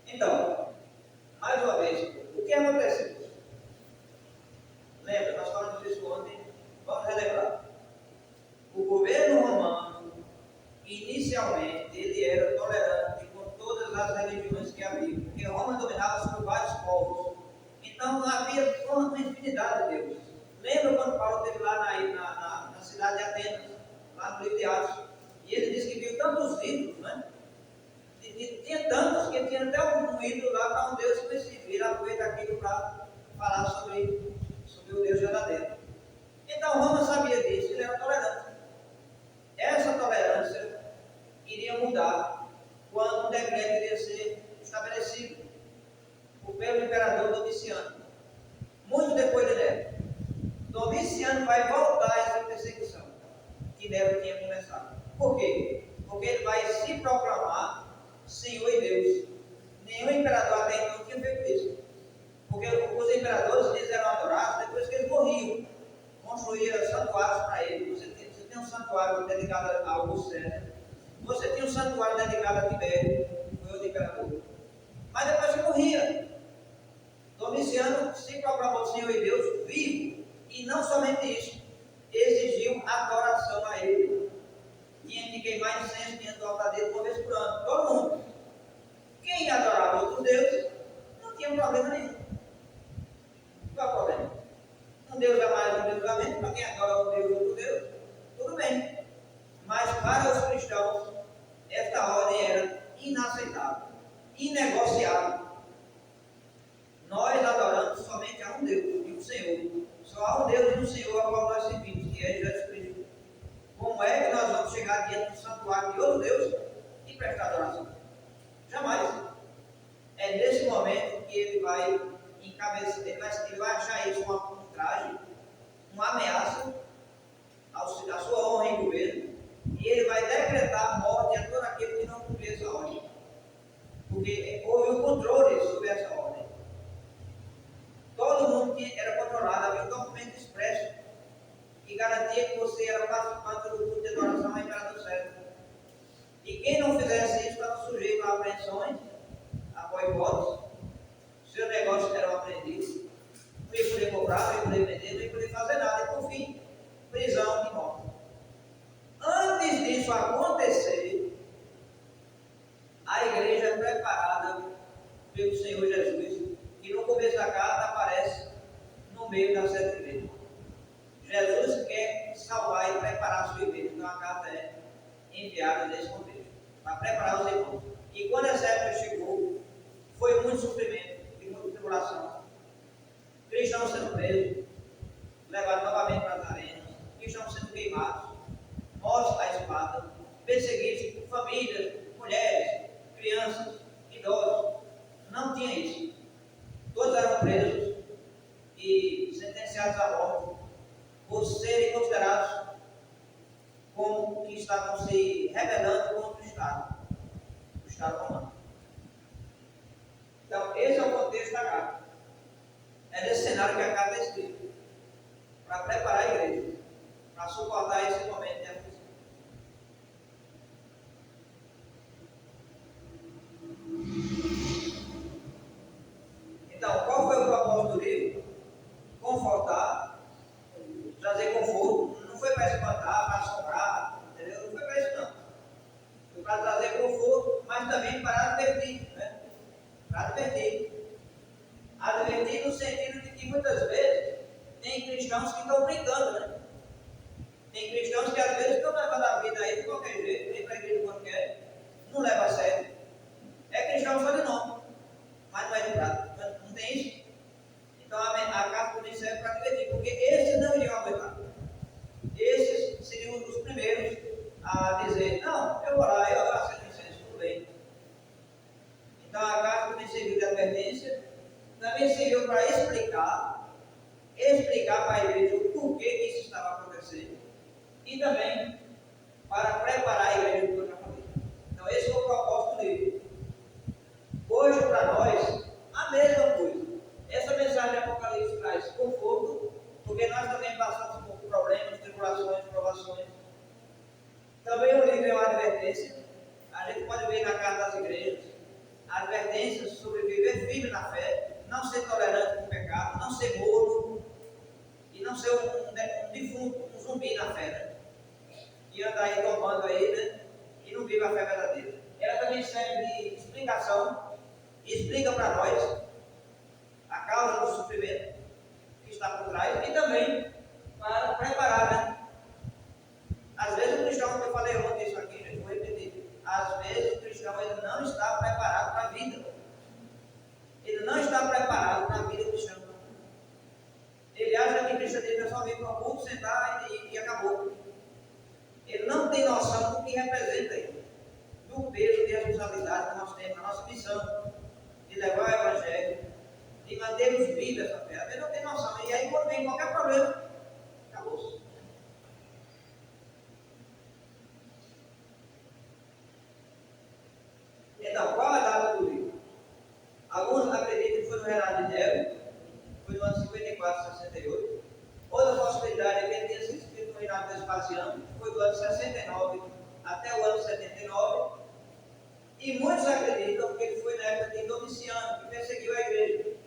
Então, mais uma vez, o que aconteceu? Lembra, nós falamos disso ontem, vamos relembrar. O governo romano, inicialmente, ele era tolerante com todas as religiões que havia, porque Roma dominava sobre vários povos. Então havia uma infinidade de deuses. Lembra quando Paulo esteve lá na cidade de Atenas, lá no livro de Atos, e ele disse que viu tantos ídolos, né? Tinha tantos que tinha até um ídolo lá para um Deus específico. Ele aproveita aquilo para falar sobre o Deus verdadeiro. Então Roma sabia disso, ele era tolerante. Essa tolerância iria mudar quando um decreto iria ser estabelecido pelo imperador Domiciano. Muito depois de Nero. Domiciano vai voltar a essa perseguição que Nero tinha começado. Por quê? Porque ele vai se proclamar Senhor e Deus. Nenhum imperador até então tinha feito isso. Porque os imperadores eles eram adorados depois que eles morriam. Construíram santuários para ele. Você tem um santuário dedicado a Augusto César. Você tinha um santuário dedicado a Tibério, foi outro imperador. Mas depois que morria, Domiciano se proclamou Senhor e Deus vivo. E não somente isso, exigiu adoração a ele. Tinha que queimar incenso diante do altar dele uma vez por ano, todo mundo. Quem adorava outros deuses não tinha problema nenhum. Qual é o problema? Um Deus é mais um Deus amém, para quem adora um Deus e outro Deus, tudo bem. Mas para os cristãos, esta ordem era inaceitável, inegociável. Nós adoramos somente a um Deus e um Senhor. Só há um Deus e um Senhor a qual nós servimos, que é Jesus Cristo. Como é que nós vamos chegar diante do santuário de outro Deus e prestar adoração? Jamais. É nesse momento que ele vai encabeçar, ele vai achar isso um traje, uma ameaça à sua honra em governo, e ele vai decretar a morte a todo aquele que não cumprir essa ordem. Porque houve um controle sobre essa ordem. Todo mundo era controlado, havia um documento expresso que garantia que você era participante do culto de adoração à entrada do céu. E quem não fizesse isso estava sujeito a apreensões, a boicotes, seus negócios eram apreendidos, não ia poder comprar, não ia poder vender, não ia poder fazer nada, e por fim, prisão e morte. Antes disso acontecer, a igreja é preparada pelo Senhor Jesus, que no começo da carta aparece no meio das 7 igrejas. Jesus quer salvar e preparar a sua igreja, então a carta é enviada nesse contexto, para preparar os irmãos. E quando essa época chegou, foi muito sofrimento e muita tribulação. Cristãos sendo presos, levados novamente para as arenas, cristãos sendo queimados, mortos à espada, perseguidos por famílias, mulheres, crianças, idosos. Não tinha isso. Todos eram presos e sentenciados à morte por serem considerados como que estavam se rebelando contra o Estado romano. Então, esse é o contexto da carta. É nesse cenário que a carta é escrita, para preparar a igreja, para suportar esse momento de aflição. Então, qual foi o propósito do livro? Confortar, trazer conforto. Não foi para espantar, para assombrar, entendeu? Não foi para isso não. Foi para trazer conforto, mas também para advertir, né? Para advertir. Advertir no sentido de que muitas vezes tem cristãos que estão brincando, né? Tem cristãos que às vezes estão levando a vida aí de qualquer jeito, vem para a igreja quando quer, não leva a sério. É cristão só de nome, mas não é de prática. Não tem isso? Então a carta do serve para advertir, porque esses não iriam aguentar. Esses seriam os primeiros a dizer: não, eu vou lá, eu aceito licença, tudo bem. Então a carta também serviu de advertência, também serviu para explicar para a igreja o porquê que isso estava acontecendo, e também para preparar a igreja para o que eu já falei. Então esse foi o propósito do livro. Hoje para nós, a mesma coisa. Essa mensagem de Apocalipse traz conforto, porque nós também passamos por problemas, tribulações, provações. Também o livro é uma advertência. A gente pode ver na carta das igrejas advertências sobre viver firme na fé, não ser tolerante com o pecado, não ser morto e não ser um defunto, um zumbi na fé, né? E andar aí tomando aí, né? E não vive a fé verdadeira. Ela também serve de explicação, explica para nós a causa do sofrimento que está por trás, e também para preparar, né? Às vezes o cristão, eu falei ontem isso aqui, gente, vou repetir. Às vezes o cristão ele não está preparado para a vida. Ele não está preparado para a vida cristã. Ele acha que cristianismo é só vir para o culto, sentar e acabou. Ele não tem noção do que representa ele, do peso de responsabilidade que nós temos, na nossa missão de levar o Evangelho, de manter-nos vivos essa fé. Ele não tem noção. E aí, quando vem qualquer problema, acabou-se. Então, qual é a data do livro? Alguns acreditam que foi no reinado de Nero, foi no ano 54, 68. Outra possibilidade é que ele tenha sido escrito no reinado de Vespasiano, foi do ano 69 até o ano 79. E muitos acreditam que ele foi na época de Domiciano, que perseguiu a igreja,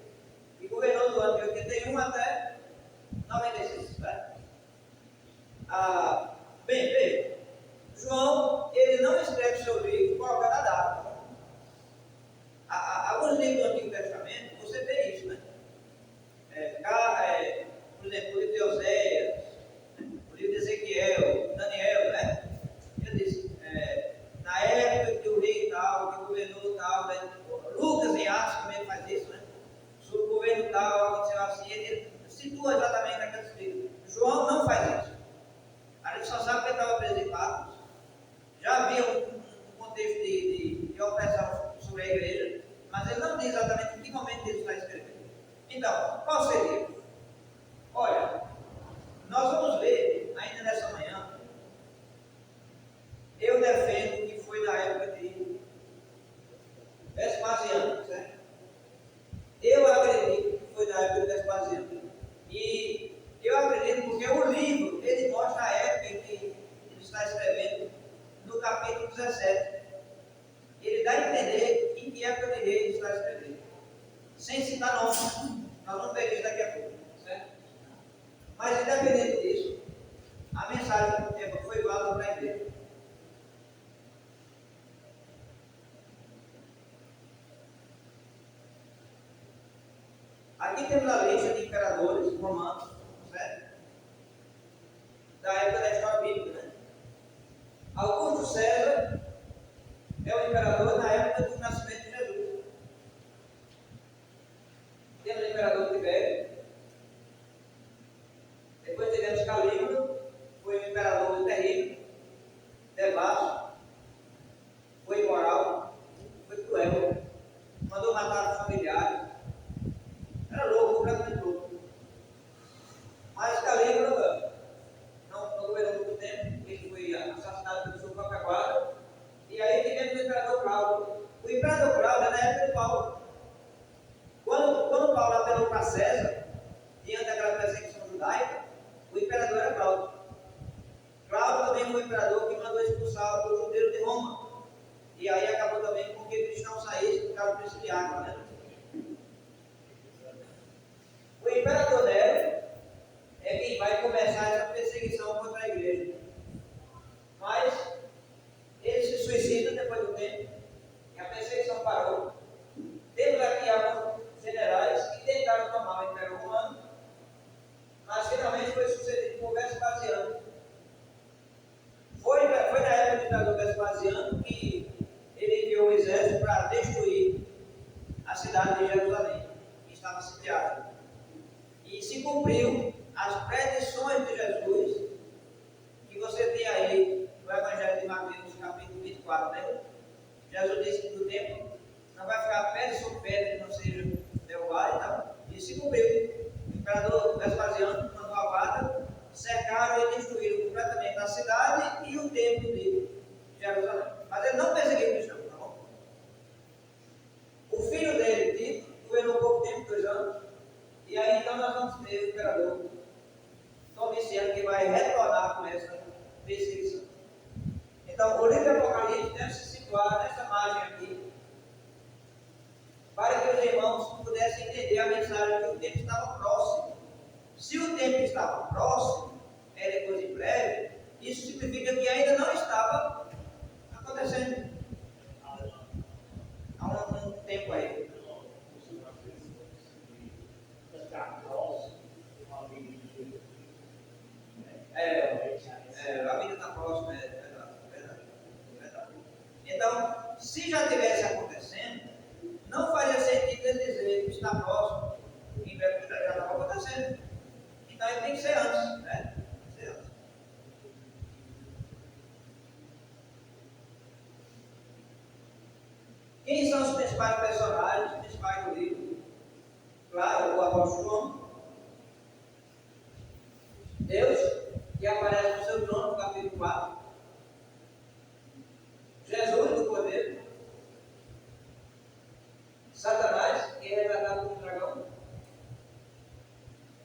e governou do ano de 81 até 96. Né? Bem, veja, João, ele não escreve seu livro colocando a data. Alguns livros do Antigo Testamento, você vê isso, né? Por exemplo, o livro de Oséias, o livro de Ezequiel, Daniel, né? Ele diz, na época que o rei tal, que o governou tal, né? Lucas em Atos também faz isso, né? Sobre o governo tal, aconteceu assim, ele situa exatamente aqueles livros. João não faz isso. A gente só sabe que ele estava preso em Patmos. Já havia um contexto de opressão sobre a igreja, mas ele não diz exatamente em que momento ele está escrevendo. Vespasiano, certo? Eu acredito que foi na época de Vespasiano. E eu acredito porque o livro, ele mostra a época em que ele está escrevendo, no capítulo 17. Ele dá a entender em que época de rei ele está escrevendo. Sem citar nomes. Nós vamos ver isso daqui a pouco, certo? Mas independente disso, a mensagem do tempo foi válida para a igreja. Aqui temos a lista de imperadores romanos, certo? Da época da história bíblica, né? Augusto César é o imperador na época do nascimento de Jesus. Temos o imperador Tibério. Depois tivemos Calígula, foi um imperador terrível, devasso, foi imoral, foi cruel, mandou matar os familiares. Era louco, completamente louco. Mas Calígula não governou muito tempo, ele foi assassinado pelo seu próprio guarda. E aí tivemos o imperador Cláudio. O imperador Cláudio é na época de Paulo. Quando Paulo apelou para César, diante daquela perseguição judaica, o imperador era Cláudio. Cláudio também foi o imperador que mandou expulsar os judeus de Roma. E aí acabou também com que eles não saíssem por causa do principiado, né? O imperador Nero é quem vai começar essa perseguição contra a igreja. Mas ele se suicida depois do tempo, e a perseguição parou. Temos aqui alguns generais que tentaram tomar o Império Romano, mas finalmente foi sucedido por Vespasiano. Foi na época do ditador Vespasiano que ele enviou o exército para destruir a cidade de Jerusalém, que estava sitiada. E se cumpriu as predições de Jesus, que você tem aí no Evangelho de Mateus, capítulo 24, né? Jesus disse que no tempo não vai ficar pedra sobre pedra que não seja derrubada e tal. E se cumpriu. O imperador Vespasiano mandou a guarda, cercaram e destruíram completamente a cidade e o templo de Jerusalém. Mas ele não perseguiu cristãos, tá bom? O filho dele, Tito, governou pouco tempo, 2 anos. E aí então nós vamos ter o imperador Domiciano que vai retornar com essa perseguição. Então, o livro do Apocalipse deve se situar nessa margem aqui, para que os irmãos pudessem entender a mensagem que o tempo estava próximo. Se o tempo estava próximo, é depois em breve, isso significa que ainda não estava acontecendo. Há um tempo aí. A vida está próxima, é verdade. Então, se já estivesse acontecendo, não faria sentido ele dizer que está próximo, em breve já estava acontecendo. Então, ele tem que ser antes, né? Tem que ser antes. Quem são os principais personagens, os principais do livro? Claro, o apóstolo João. Deus, que aparece no seu trono, no capítulo 4. Jesus do poder. Satanás, que é retratado como um dragão.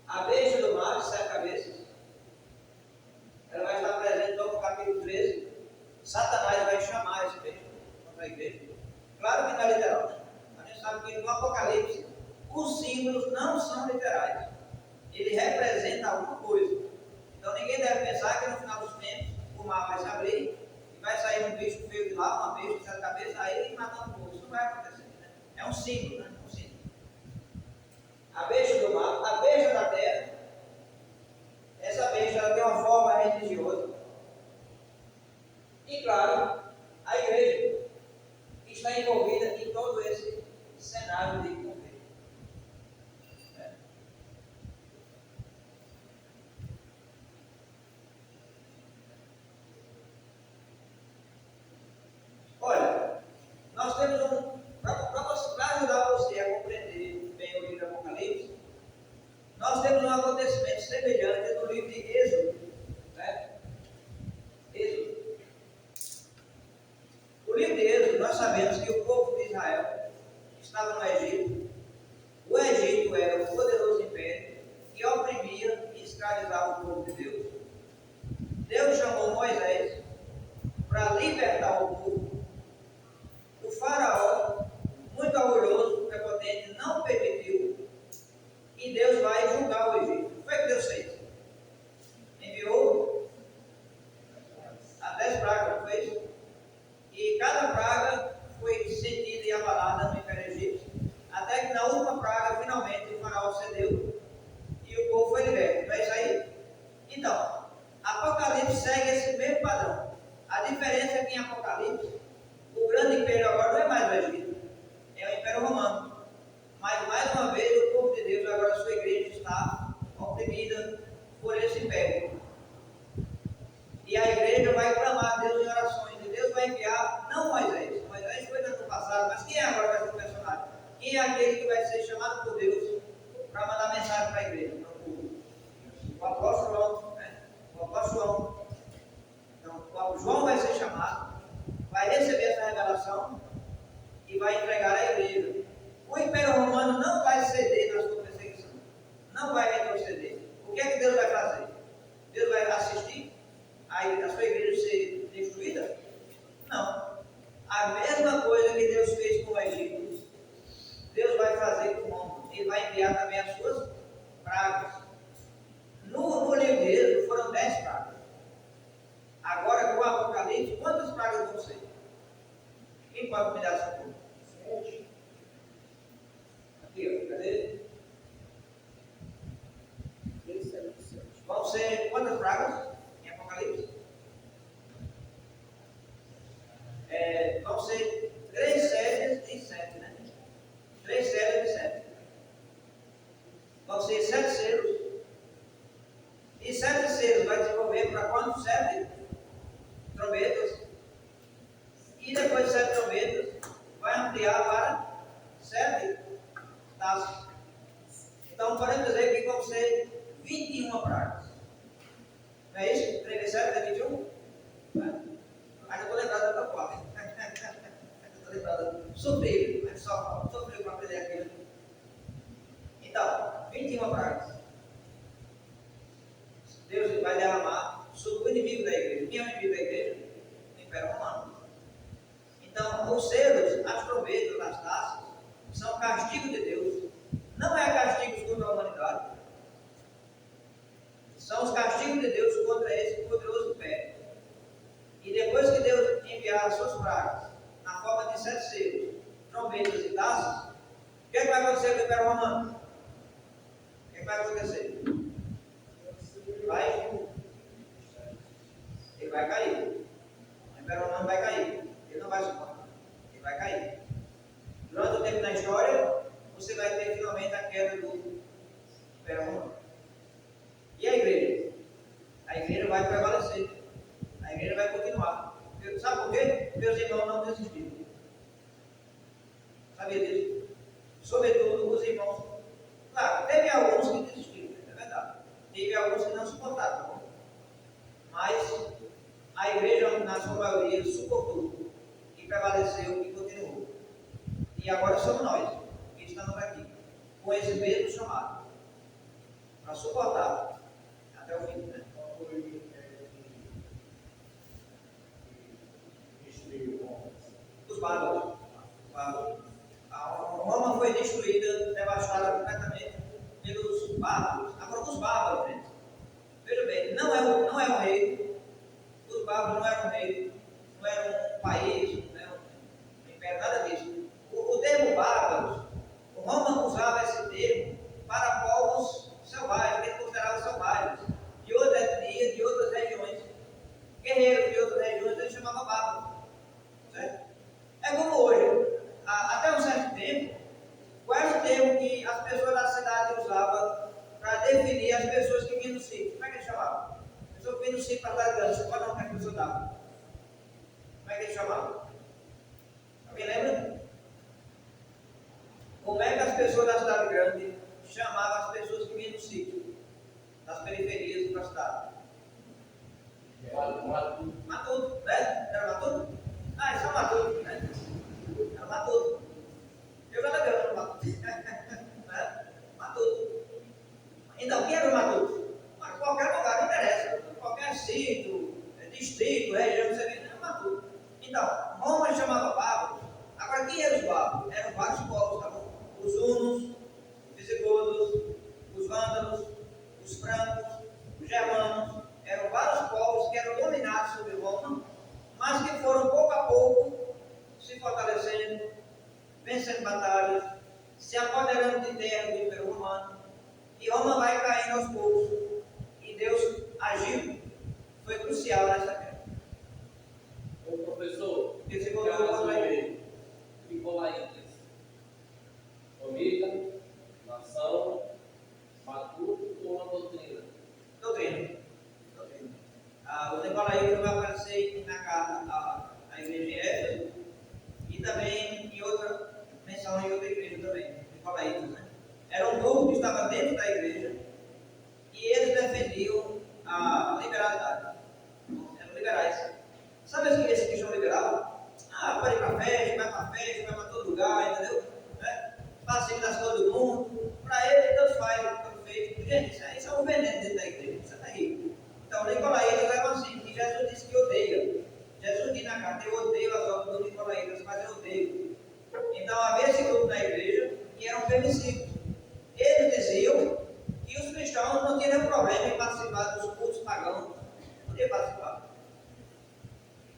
A besta do mar, de 7 cabeças. Ela vai estar presente no capítulo 13. Satanás vai chamar esse besta contra a igreja. Claro que não é literal. A gente sabe que no Apocalipse os símbolos não são literais. Ele representa alguma coisa. Então ninguém deve pensar que no final dos tempos o mar vai se abrir e vai sair um bicho feio de lá, uma besta de 7 cabeças, aí matando o povo. Isso não vai acontecer. Né? É um símbolo, né? Um símbolo. A besta do mar, a besta da terra. Essa besta ela tem uma forma religiosa. E claro, a igreja está envolvida em todo esse cenário de conflito. Olha, nós temos para ajudar você a compreender bem o livro do Apocalipse, estava no Egito. O Egito era um poderoso império que oprimia e escravizava o povo de Deus. Deus chamou Moisés para libertar o povo. O faraó, muito orgulhoso, prepotente, não permitiu, e Deus vai julgar o Egito. O que foi que Deus fez? Enviou as 10 pragas, não foi isso? E cada praga foi sentida e abalada no Império Egípcio, até que na última praga, finalmente, o faraó cedeu e o povo foi liberto. Não é isso aí? Então, Apocalipse segue esse mesmo padrão. A diferença é que em Apocalipse, o grande império agora não é mais o Egito, é o Império Romano. Mas, mais uma vez, o povo de Deus, agora a sua igreja, está oprimida por esse império. E a igreja vai clamar a Deus em orações, e Deus vai enviar, não Moisés. Moisés foi no ano passado, mas quem é agora vai ser o personagem? Quem é aquele que vai ser chamado por Deus para mandar mensagem para a igreja, para o povo? O apóstolo João, né? O apóstolo João. Então, o João vai ser chamado, vai receber essa revelação e vai entregar à igreja. O Império Romano não vai ceder na sua perseguição, não vai retroceder. O que é que Deus vai fazer? Deus vai assistir a sua igreja ser destruída? Não. A mesma coisa que Deus fez com o Egito, Deus vai fazer com Roma. Ele vai enviar também as suas pragas. No livro de Êxodo foram 10 pragas. Agora com o Apocalipse, quantas pragas vão ser? Quem pode me dar essa conta? 7. Aqui, ó, cadê? Vão ser quantas pragas em Apocalipse? Vão ser 3 séries de 7, né? 3 séries de 7. Vão ser 7 selos. E 7 selos vai desenvolver para quantos? 7 trombetas. E depois de 7 trombetas, vai ampliar para 7 taças. Então, podemos dizer que vão ser 21 pragas. Não é isso? 3 vezes 7 é 21? Ainda estou lembrado da outra parte. Estou lembrado. Sofrido. Mas só sofreu para aprender aquilo. Então, 21 pragas. Deus vai derramar sobre o inimigo da igreja. Quem é o inimigo da igreja? O Império Romano. Então, os selos, as trombetas, as taças, são castigo de Deus. Não é castigos contra a humanidade. São os castigos de Deus contra esse poderoso império. E depois que Deus enviar as suas pragas, na forma de 7 selos, trombetas e taças, o que é que vai acontecer com o Império Romano? O que é que vai acontecer? Ele vai cair. O Império Romano vai cair. Ele não vai suportar. Ele vai cair. Durante o tempo da história, você vai ter finalmente a queda do Império Romano. E a igreja? A igreja vai prevalecer. A igreja vai continuar. Sabe por quê? Meus irmãos não desistiram. Sabia disso? Sobretudo os irmãos. Claro, teve alguns que desistiram, é verdade. Teve alguns que não suportaram. Mas a igreja, na sua maioria, suportou. E prevaleceu e continuou. E agora somos nós, que estamos aqui, com esse mesmo chamado. Para suportar até o fim, né? Os bárbaros. A Roma foi destruída, devastada completamente pelos bárbaros. Agora, os bárbaros, gente, veja bem, não é um rei. Os bárbaros não eram um rei, não eram um país, não eram um império, nada disso. O termo bárbaros, o Roma usava esse termo para povos selvagens, que ele considerava selvagens, de outra etnia, de outras regiões. Guerreiros de outras regiões ele chamava bárbaros. Certo? É como hoje, até um certo tempo, qual era o termo que as pessoas da cidade usavam para definir as pessoas que vinham do sítio? Como é que eles chamavam? A pessoa que vinha do sítio para trás de ganso, qual é o nome que a pessoa dava? Como é que eles chamavam? Alguém lembra? Como é que as pessoas da cidade grande chamavam as pessoas que vinham do sítio, das periferias da cidade? Matuto, né? Era matuto? Isso é um matuto, né? Era matuto. Eu já vencendo batalhas, se apoderando de terra do Império Romano, e Roma vai caindo aos poucos. E Deus agiu, foi crucial nessa guerra. O professor, Porque se caso voltou contra ele. Nicolaítas, família, nação, matuto ou uma doutrina? Doutrina. O Nicolaítas vai aparecer na carta à igreja de Éfeso e também em outra menção em outra igreja também, Nicolaítas, né? Era um grupo que estava dentro da igreja e eles defendiam a liberalidade. Eram liberais. Sabe esse que são liberal? Pode ir para festa, vai para todo lugar, entendeu? Passa das coisas do mundo. Para ele, Deus faz pelo feito. Gente, isso é um veneno dentro da igreja. Isso é terrível. Então, o Nicolaítas leva assim, que Jesus disse que odeia. Jesus diz na carta, eu odeio as obras do Nicolaítas, mas eu odeio. Então, havia esse grupo na igreja que eram permissivos. Eles diziam que os cristãos não tinham problema em participar dos cultos pagãos. Podia participar.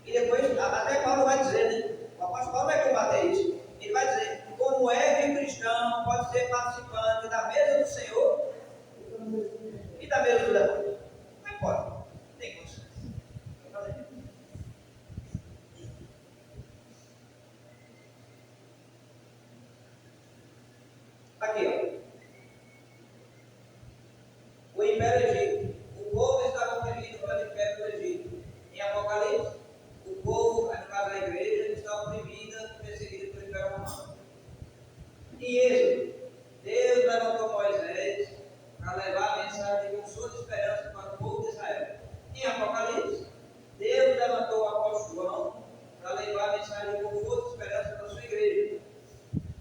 E depois, até Paulo vai dizer, né? O apóstolo Paulo vai combater isso. Ele vai dizer, como é que o cristão pode ser participante da mesa do Senhor e da mesa do demônio? Não pode. Não tem condições. Aqui, ó. O Império Egito. O povo estava oprimido pelo Império do Egito. Em Apocalipse, o povo, no caso da igreja, está oprimida, perseguida pelo Império Romano. Em Êxodo, Deus levantou Moisés para levar a mensagem de consolo e esperança para o povo de Israel. Em Apocalipse, Deus levantou o apóstolo João para levar a mensagem de conforto e esperança para a sua igreja.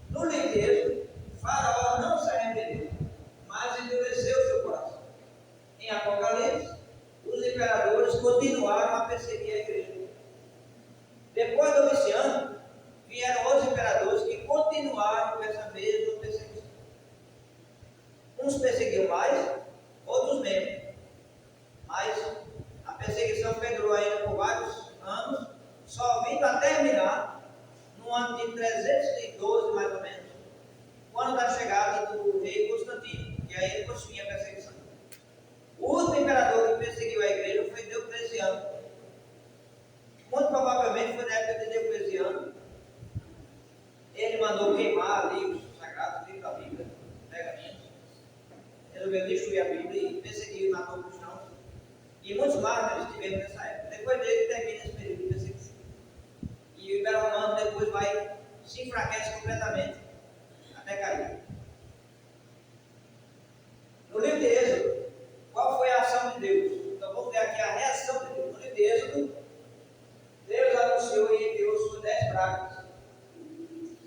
No livro de Êxodo, Faraó não se arrependeu, mas endureceu o seu coração. Em Apocalipse, os imperadores continuaram a perseguir a igreja. Depois do Domiciano, vieram outros imperadores que continuaram com essa mesma perseguição. Uns perseguiam mais, outros menos. Mas a perseguição perdurou ainda por vários anos, só vindo a terminar no ano de 312, mais ou menos, quando da chegada do rei Constantino, que aí depois vinha a perseguição. O último imperador que perseguiu a igreja foi Diocleciano. Muito provavelmente foi na época de Diocleciano. Ele mandou queimar livros sagrados, livros da Bíblia, pergaminhos. Resolveu destruir a Bíblia e perseguiu e matou os cristãos. E muitos mártires tiveram nessa época. Depois dele termina esse período de perseguição. E o Império Romano depois se enfraquece completamente até cair. No livro de Êxodo, qual foi a ação de Deus? Então vamos ver aqui a reação de Deus. No livro de Êxodo, Deus anunciou e enviou suas 10 pragas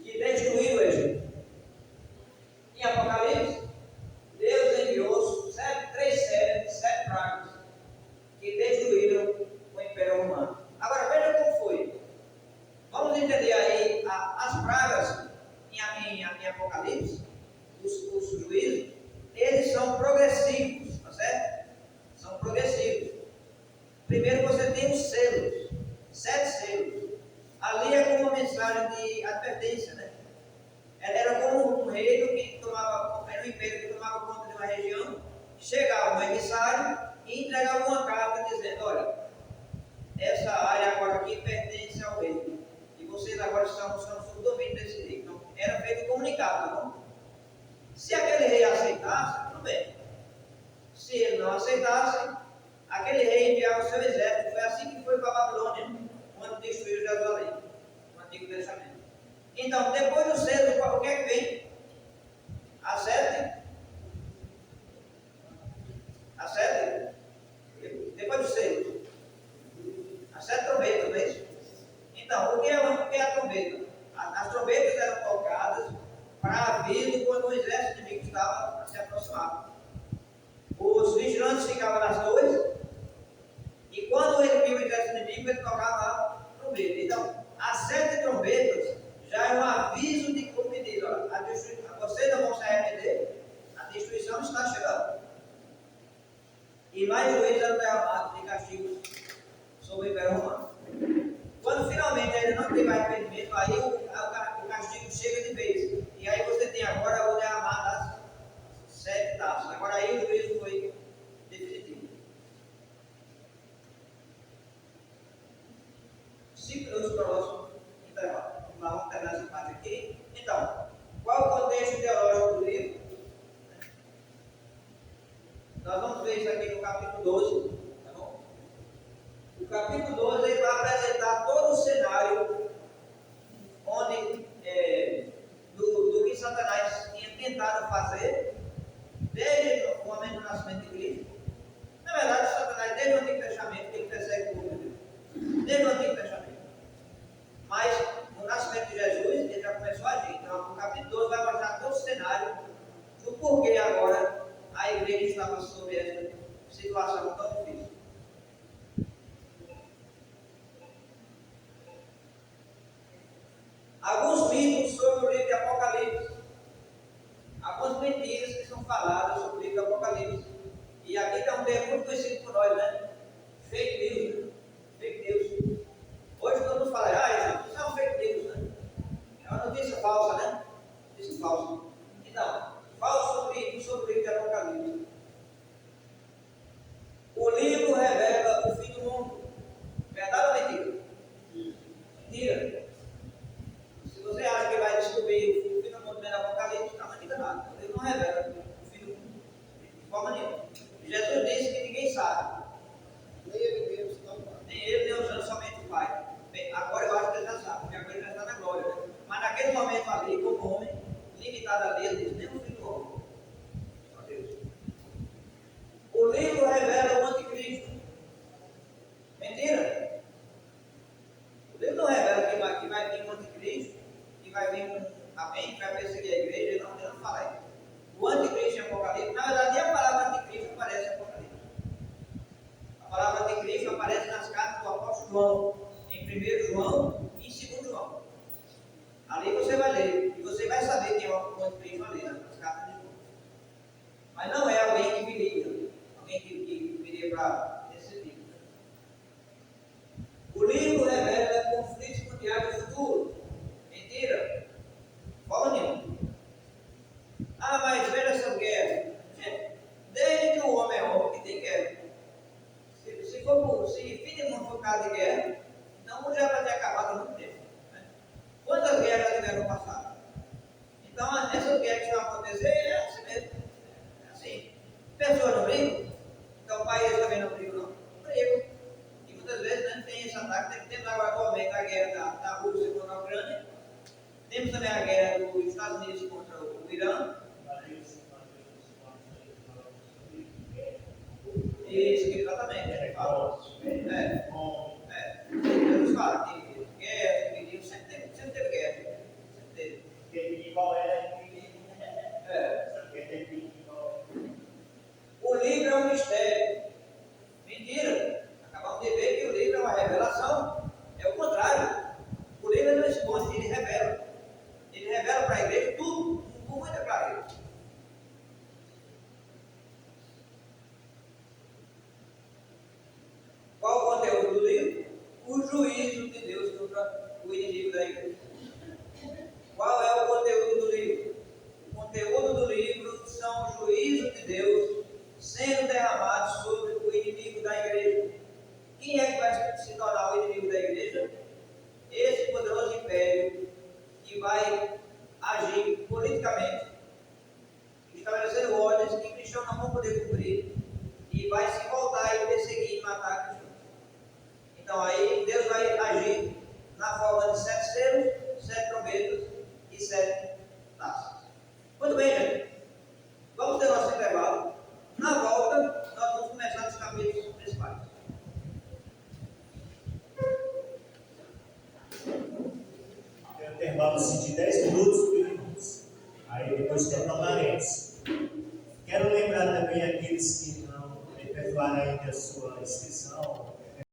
que destruíram o Egito. Em Apocalipse, Deus enviou 7 pragas que destruíram o Império Romano. Agora veja como foi. Vamos entender aí as pragas em Apocalipse, os juízos, eles são progressivos, tá certo? São progressivos. Primeiro você tem os selos, 7 selos. Ali é como uma mensagem de advertência, né? Era como um reino que tomava, era um império que tomava conta de uma região, chegava um emissário e entregava uma carta dizendo, olha, essa área agora aqui pertence ao rei. E vocês agora estão sob o domínio desse rei. Então, era feito um comunicado, tá bom? Se aquele rei aceitasse, tudo bem. Se ele não aceitasse, aquele rei enviava o seu exército. Foi assim que foi para a Babilônia, quando destruiu Jerusalém, no Antigo Testamento. Então, depois do selo, o que é que vem? A 7. Depois do selo. As 7 trombetas, não é isso? Então, o que é a trombeta? As trombetas eram tocadas para aviso quando o exército inimigo estava a se aproximar. Os vigilantes ficavam nas torres e quando ele viu o exército inimigo, ele tocava a trombeta. Então, as 7 trombetas já é um aviso de como que diz, olha, vocês não vão se arrepender, a destruição está chegando. E mais juízes eram derramados de castigos sobre o Império Romano. Quando finalmente ele não teve arrependimento, aí o castigo chega de vez. perseguir a igreja, ele não fala isso. O anticristo em Apocalipse, na verdade, nem a palavra anticristo aparece em Apocalipse. A palavra anticristo aparece nas cartas do apóstolo João, em 1 João e em 2 João. Ali você vai ler, e você vai saber quem é o anticristo ali, nas cartas de João. Mas não é alguém que viria para esse livro. O livro revela conflitos mundiais do futuro. Mentira. Forma nenhuma. Ah, mas veja essa guerra. Gente, desde que o homem é homem, que tem guerra. Se fim de mundo for caso de guerra, então o mundo já vai ter acabado há muito tempo. Né? Quantas guerras já tiveram no passado? Então, essas guerras que vão acontecer é assim mesmo. É assim. Pessoas não brigam, então países também não brigam, não. Brigam. E muitas vezes, né, tem esse ataque. Temos agora atualmente a guerra da Rússia contra a Ucrânia. Temos também a guerra dos Estados Unidos contra o Irã. Isso, exatamente. Ele fala. Eles falam que guerra, que sempre teve guerra. Sempre teve. O livro é um mistério. Mentira. Acabamos de ver que o livro é uma revelação. É o contrário. O livro não esconde, ele revela. Ele revela para a igreja tudo, com muita clareza. Qual o conteúdo do livro? O juízo de Deus contra o inimigo da igreja. Qual é o conteúdo do livro? O conteúdo do livro são o juízo de Deus sendo derramado sobre o inimigo da igreja. Quem é que vai se tornar o inimigo da igreja? Esse poderoso império que vai agir politicamente, estabelecendo ordens que cristãos não vão poder cumprir, e vai se voltar e perseguir e matar cristãos. Então aí Deus vai agir na forma de 7 selos, 7 trombetas e 7 taças. Muito bem, gente. Vamos ter nosso intervalo. Na volta, nós vamos começar os capítulos principais. Tem um intervalo assim, de 10 minutos, irmãos. Aí depois retornaremos. Quero lembrar também aqueles que não efetuaram ainda a sua inscrição